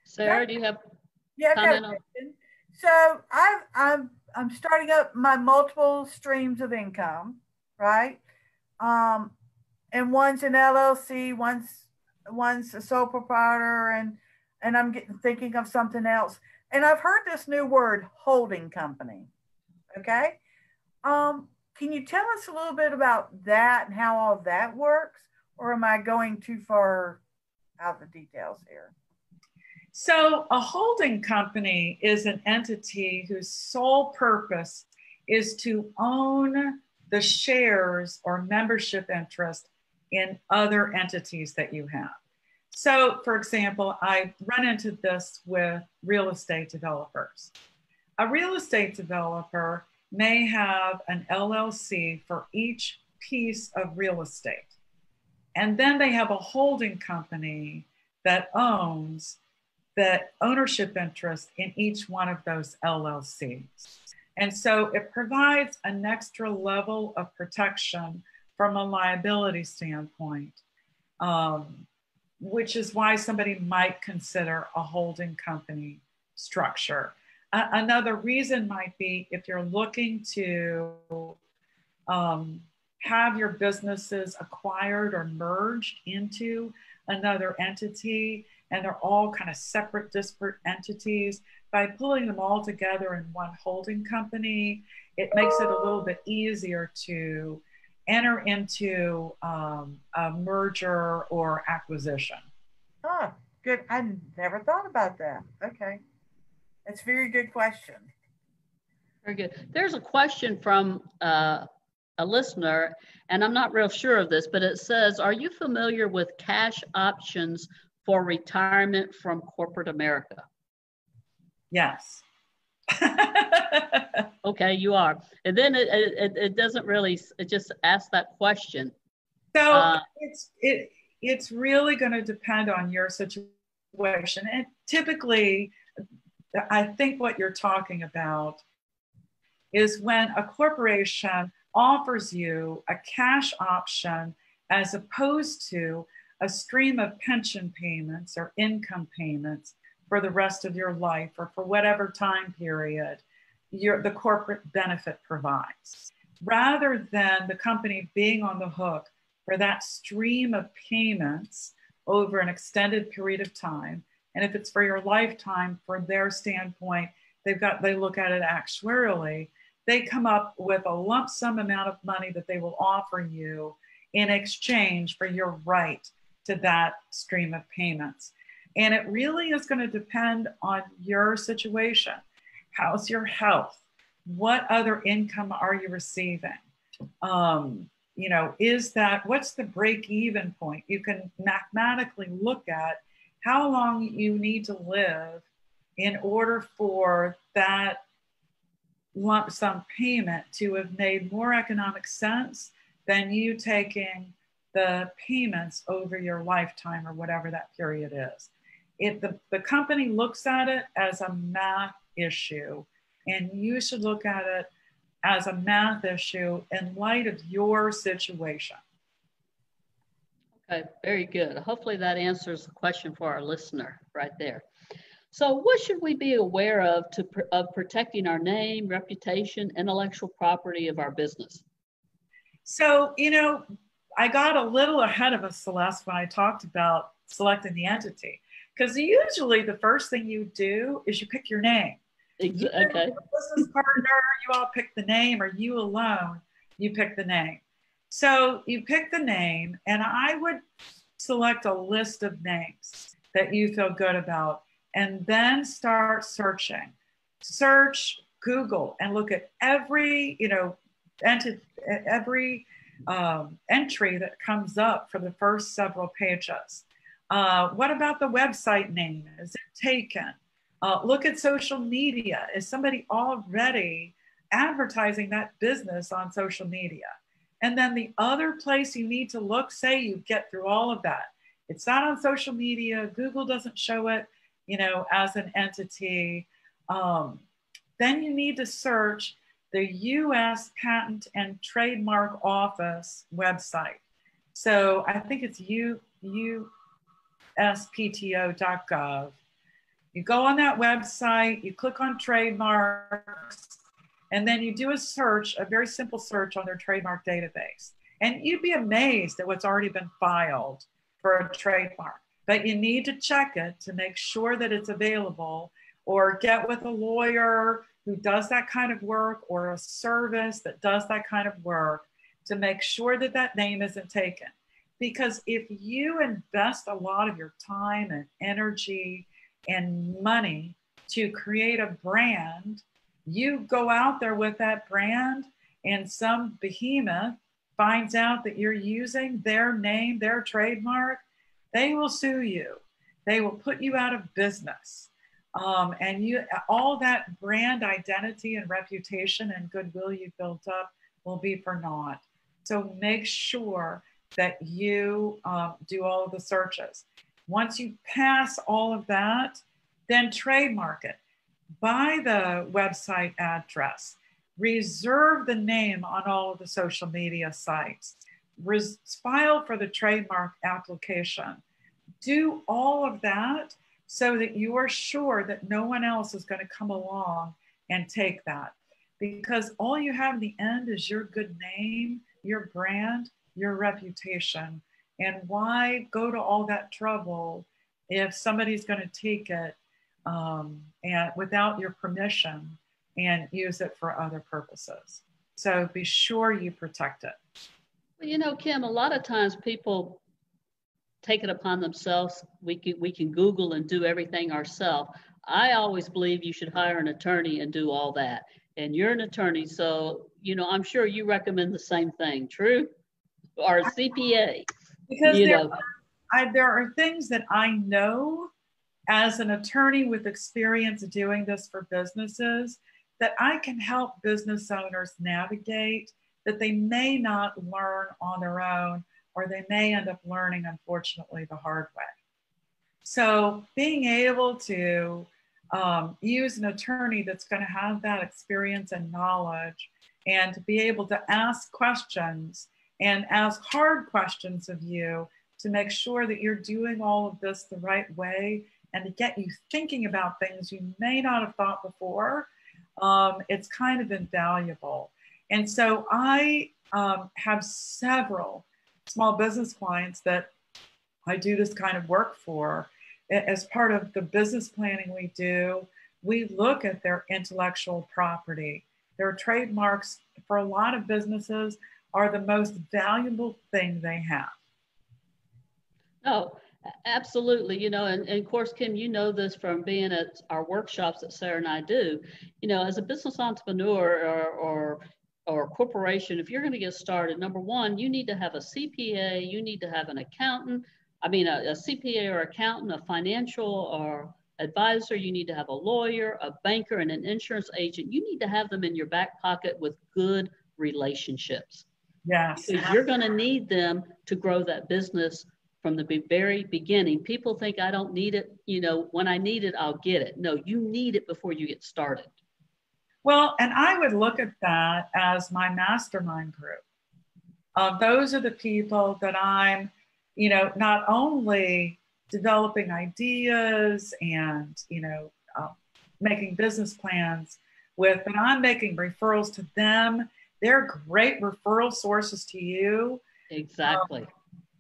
Speaker 1: Sarah, do you have
Speaker 2: comment on? So I'm starting up my multiple streams of income, right? And one's an LLC, one's a sole proprietor, and I'm thinking of something else. And I've heard this new word, holding company. Okay. Can you tell us a little bit about that and how all that works? Or am I going too far out of the details here?
Speaker 5: So a holding company is an entity whose sole purpose is to own the shares or membership interest in other entities that you have. So, for example, I run into this with real estate developers. A real estate developer may have an LLC for each piece of real estate. And then they have a holding company that owns the ownership interest in each one of those LLCs. And so it provides an extra level of protection from a liability standpoint, which is why somebody might consider a holding company structure. Another reason might be if you're looking to have your businesses acquired or merged into another entity, and they're all kind of separate, disparate entities. By pulling them all together in one holding company, it makes it a little bit easier to enter into a merger or acquisition.
Speaker 2: Oh, good. I never thought about that. Okay. That's a very good question.
Speaker 1: Very good. There's a question from a listener, and I'm not real sure of this, but it says, are you familiar with cash options for retirement from corporate America?
Speaker 5: Yes.
Speaker 1: Okay, you are. And then it doesn't really, it just asks that question.
Speaker 5: So it's really going to depend on your situation. And typically, I think what you're talking about is when a corporation offers you a cash option as opposed to a stream of pension payments or income payments for the rest of your life or for whatever time period the corporate benefit provides, rather than the company being on the hook for that stream of payments over an extended period of time. And if it's for your lifetime, from their standpoint, they look at it actuarially, they come up with a lump sum amount of money that they will offer you in exchange for your right to that stream of payments. And it really is going to depend on your situation. How's your health? What other income are you receiving? What's the break-even point? You can mathematically look at how long you need to live in order for that lump sum payment to have made more economic sense than you taking the payments over your lifetime or whatever that period is. The company looks at it as a math issue, and you should look at it as a math issue in light of your situation.
Speaker 1: Okay, very good. Hopefully that answers the question for our listener right there. So what should we be aware of of protecting our name, reputation, intellectual property of our business?
Speaker 5: So, I got a little ahead of us, Celeste, when I talked about selecting the entity, because usually the first thing you do is you pick your name.
Speaker 1: Okay.
Speaker 5: Business partner, you all pick the name, or you alone, you pick the name. So you pick the name, and I would select a list of names that you feel good about, and then start searching. Search Google and look at every, entry that comes up for the first several pages. What about the website name? Is it taken? Look at social media. Is somebody already advertising that business on social media? And then the other place you need to look, say you get through all of that. It's not on social media. Google doesn't show it, as an entity. Then you need to search the U.S. Patent and Trademark Office website. So I think it's uspto.gov. You go on that website, you click on trademarks, and then you do a search, a very simple search on their trademark database. And you'd be amazed at what's already been filed for a trademark. But you need to check it to make sure that it's available, or get with a lawyer who does that kind of work, or a service that does that kind of work, to make sure that that name isn't taken. Because if you invest a lot of your time and energy and money to create a brand, you go out there with that brand and some behemoth finds out that you're using their name, their trademark, they will sue you. They will put you out of business. And all that brand identity and reputation and goodwill you built up will be for naught. So make sure that you do all of the searches. Once you pass all of that, then trademark it. Buy the website address. Reserve the name on all of the social media sites. File for the trademark application. Do all of that so that you are sure that no one else is going to come along and take that. Because all you have in the end is your good name, your brand, your reputation. And why go to all that trouble if somebody's going to take it and without your permission and use it for other purposes? So be sure you protect it.
Speaker 1: Well, Kim, a lot of times people take it upon themselves. We can Google and do everything ourselves. I always believe you should hire an attorney and do all that. And you're an attorney, so I'm sure you recommend the same thing. True? Or a CPA?
Speaker 5: Because there are things that I know as an attorney with experience doing this for businesses that I can help business owners navigate that they may not learn on their own, or they may end up learning, unfortunately, the hard way. So being able to use an attorney that's going to have that experience and knowledge, and to be able to ask questions and ask hard questions of you to make sure that you're doing all of this the right way and to get you thinking about things you may not have thought before. It's kind of invaluable. And so I have several small business clients that I do this kind of work for. As part of the business planning we do, we look at their intellectual property. Their trademarks, for a lot of businesses, are the most valuable thing they have.
Speaker 1: Oh, absolutely. You know, and of course, Kim, you know this from being at our workshops that Sarah and I do. You know, as a business entrepreneur or corporation, if you're going to get started, number one, you need to have a CPA, you need to have an accountant, a CPA or accountant, a financial or advisor, you need to have a lawyer, a banker, and an insurance agent. You need to have them in your back pocket with good relationships.
Speaker 5: Yes.
Speaker 1: Because you're going to need them to grow that business from the very beginning. People think I don't need it. You know, when I need it, I'll get it. No, you need it before you get started.
Speaker 5: Well, and I would look at that as my mastermind group. Those are the people that I'm, you know, not only developing ideas and, you know, making business plans with, but I'm making referrals to them. They're great referral sources to you.
Speaker 1: Exactly.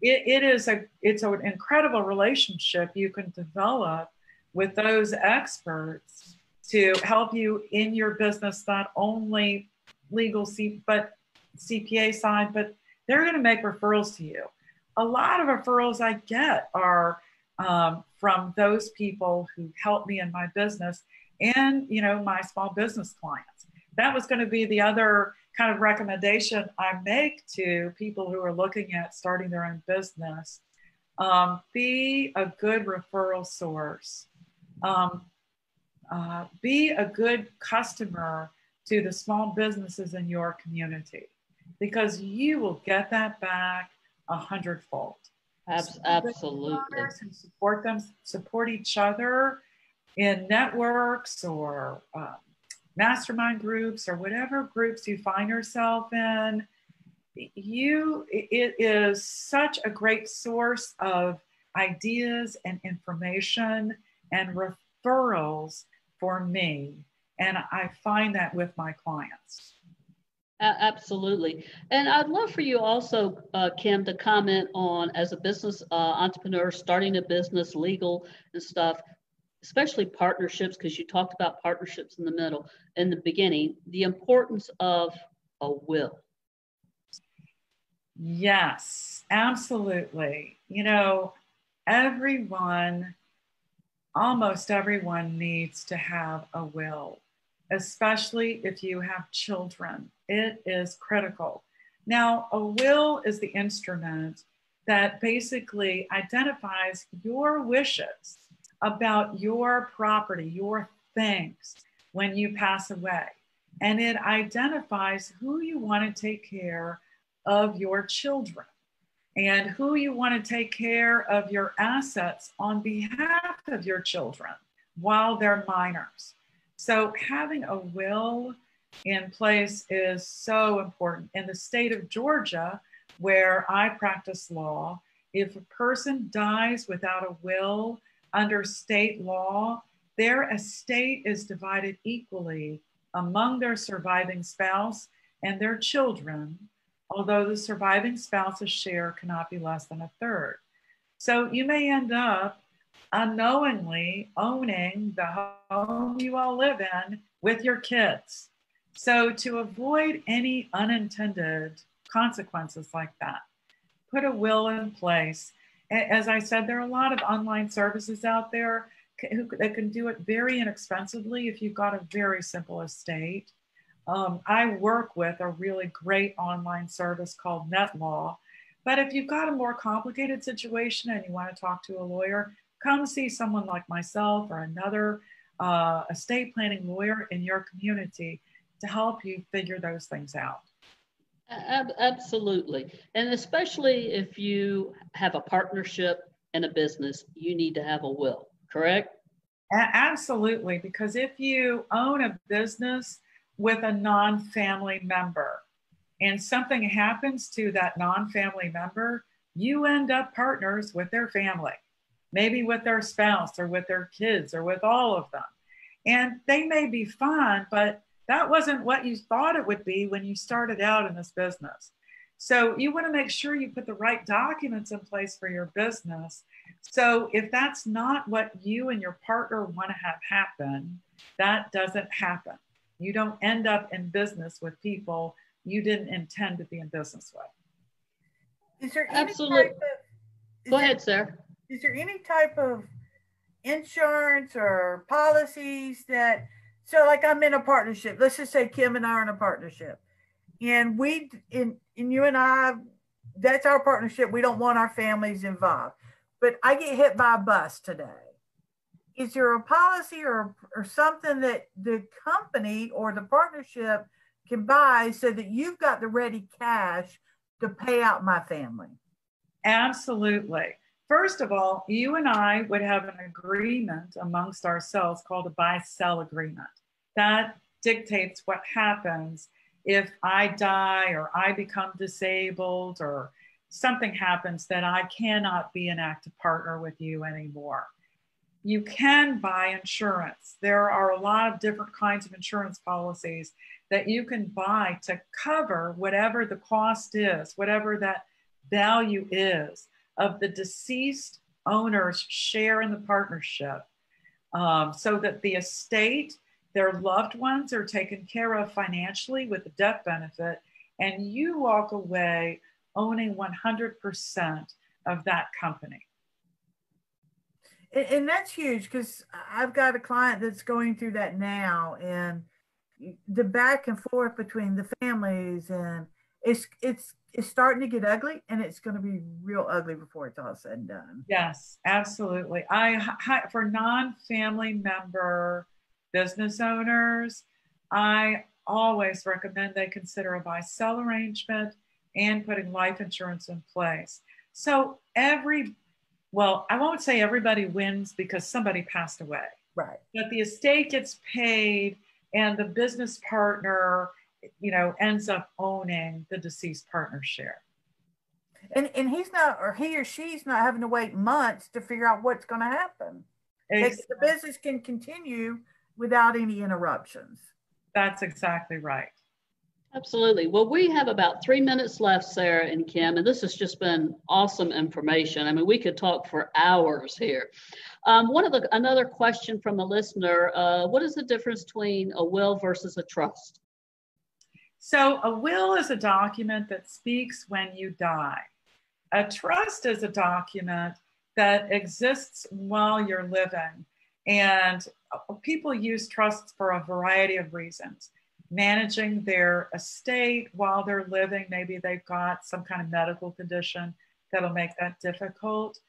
Speaker 5: It's an incredible relationship you can develop with those experts to help you in your business, not only legal, but CPA side, but they're going to make referrals to you. A lot of referrals I get are from those people who help me in my business and, you know, my small business clients. That was going to be the other kind of recommendation I make to people who are looking at starting their own business. Be a good referral source. Be a good customer to the small businesses in your community, because you will get that back 100-fold.
Speaker 1: Absolutely.
Speaker 5: Support them, support each other in networks or mastermind groups or whatever groups you find yourself in. It is such a great source of ideas and information and referrals for me. And I find that with my clients.
Speaker 1: Absolutely. And I'd love for you also, Kim, to comment on, as a business entrepreneur, starting a business, legal and stuff, especially partnerships, because you talked about partnerships in the beginning, the importance of a will.
Speaker 5: Yes, absolutely. You know, almost everyone needs to have a will, especially if you have children. It is critical. Now, a will is the instrument that basically identifies your wishes about your property, your things when you pass away. And it identifies who you want to take care of your children and who you want to take care of your assets on behalf of your children while they're minors. So having a will in place is so important. In the state of Georgia, where I practice law, if a person dies without a will under state law, their estate is divided equally among their surviving spouse and their children, although the surviving spouse's share cannot be less than a third. So you may end up unknowingly owning the home you all live in with your kids. So to avoid any unintended consequences like that, put a will in place. As I said, there are a lot of online services out there that can do it very inexpensively if you've got a very simple estate. I work with a really great online service called NetLaw. But if you've got a more complicated situation and you want to talk to a lawyer, come see someone like myself or another estate planning lawyer in your community to help you figure those things out.
Speaker 1: Absolutely. And especially if you have a partnership in a business, you need to have a will, correct?
Speaker 5: Absolutely, because if you own a business with a non-family member and something happens to that non-family member, you end up partners with their family, maybe with their spouse or with their kids or with all of them. And they may be fine, but that wasn't what you thought it would be when you started out in this business. So you want to make sure you put the right documents in place for your business. So if that's not what you and your partner want to have happen, that doesn't happen. You don't end up in business with people you didn't intend to be in business with.
Speaker 2: Is there any
Speaker 1: Absolutely.
Speaker 2: type of,
Speaker 1: Go ahead, Sarah.
Speaker 2: Is there any type of insurance or policies that, so like I'm in a partnership, let's just say Kim and I are in a partnership, and you and I, that's our partnership, we don't want our families involved, but I get hit by a bus today. Is there a policy or something that the company or the partnership can buy so that you've got the ready cash to pay out my family?
Speaker 5: Absolutely. First of all, you and I would have an agreement amongst ourselves called a buy-sell agreement. That dictates what happens if I die or I become disabled or something happens that I cannot be an active partner with you anymore. You can buy insurance. There are a lot of different kinds of insurance policies that you can buy to cover whatever the cost is, whatever that value is of the deceased owner's share in the partnership, so that the estate, their loved ones are taken care of financially with the death benefit, and you walk away owning 100% of that company.
Speaker 2: And that's huge, because I've got a client that's going through that now, and the back and forth between the families, and it's starting to get ugly, and it's going to be real ugly before it's all said and done.
Speaker 5: Yes, absolutely. For non-family member business owners, I always recommend they consider a buy-sell arrangement and putting life insurance in place. So well, I won't say everybody wins because somebody passed away.
Speaker 2: Right.
Speaker 5: But the estate gets paid and the business partner, ends up owning the deceased partner's share.
Speaker 2: And he or she's not having to wait months to figure out what's going to happen.
Speaker 5: Exactly.
Speaker 2: The business can continue without any interruptions.
Speaker 5: That's exactly right.
Speaker 1: Absolutely. Well, we have about 3 minutes left, Sarah and Kim, and this has just been awesome information. I mean, we could talk for hours here. Another question from a listener, what is the difference between a will versus a trust?
Speaker 5: So a will is a document that speaks when you die. A trust is a document that exists while you're living. And people use trusts for a variety of reasons. Managing their estate while they're living. Maybe they've got some kind of medical condition that'll make that difficult.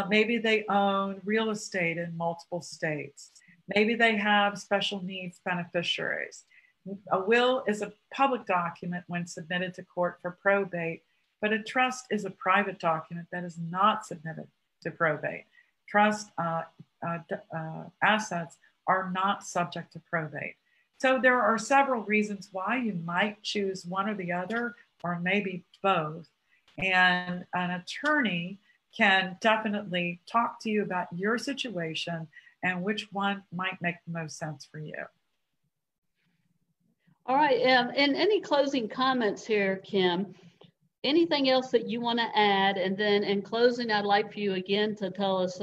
Speaker 5: Maybe they own real estate in multiple states. Maybe they have special needs beneficiaries. A will is a public document when submitted to court for probate, but a trust is a private document that is not submitted to probate. Trust assets are not subject to probate. So there are several reasons why you might choose one or the other, or maybe both. And an attorney can definitely talk to you about your situation and which one might make the most sense for you.
Speaker 1: All right. And any closing comments here, Kim? Anything else that you want to add? And then in closing, I'd like for you again to tell us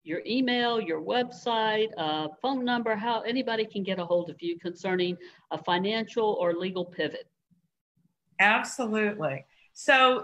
Speaker 1: your email, your website, phone number, how anybody can get a hold of you concerning a financial or legal pivot.
Speaker 5: Absolutely. So,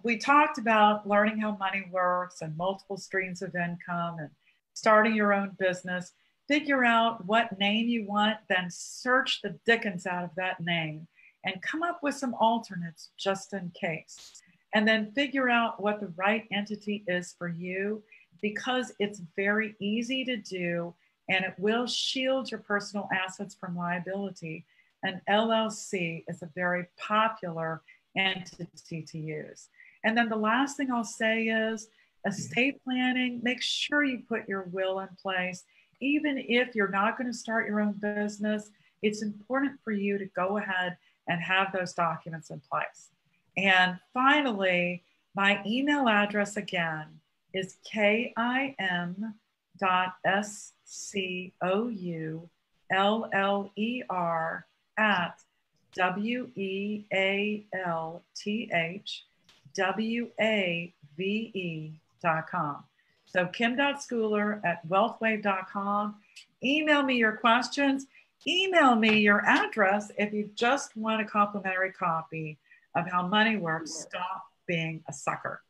Speaker 5: we talked about learning how money works and multiple streams of income and starting your own business. Figure out what name you want, then search the dickens out of that name and come up with some alternates just in case. And then figure out what the right entity is for you, because it's very easy to do and it will shield your personal assets from liability. An LLC is a very popular entity to use. And then the last thing I'll say is estate planning, make sure you put your will in place. Even if you're not going to start your own business, it's important for you to go ahead and have those documents in place. And finally, my email address again is kim.scouller@wealthwave.com. So kim.scouller@wealthwave.com. Email me your questions. Email me your address if you just want a complimentary copy of How Money Works. Stop being a sucker.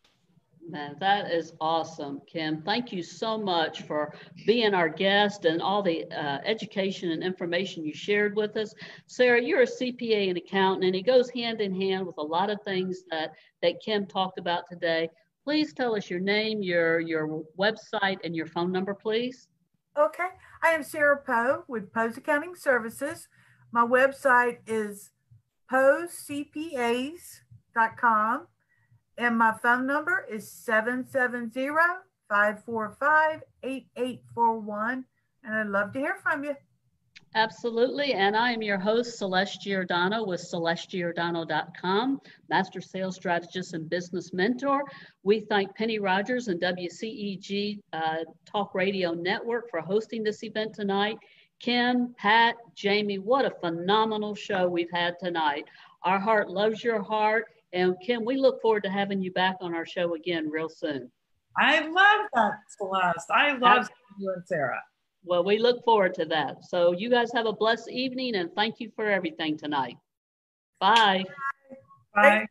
Speaker 1: Man, that is awesome, Kim. Thank you so much for being our guest and all the education and information you shared with us. Sarah, you're a CPA and accountant, and it goes hand in hand with a lot of things that Kim talked about today. Please tell us your name, your website, and your phone number, please.
Speaker 2: Okay. I am Sara Poe with Poe's Accounting Services. My website is poecpas.com. And my phone number is 770-545-8841. And I'd love to hear from you.
Speaker 1: Absolutely. And I am your host, Celeste Giordano with celestegiordano.com, Master Sales Strategist and Business Mentor. We thank Penny Rogers and WCEG Talk Radio Network for hosting this event tonight. Kim, Pat, Jamie, what a phenomenal show we've had tonight. Our heart loves your heart. And Kim, we look forward to having you back on our show again real soon.
Speaker 5: I love that, Celeste. I love you and Sarah.
Speaker 1: Well, we look forward to that. So you guys have a blessed evening, and thank you for everything tonight. Bye.
Speaker 5: Bye.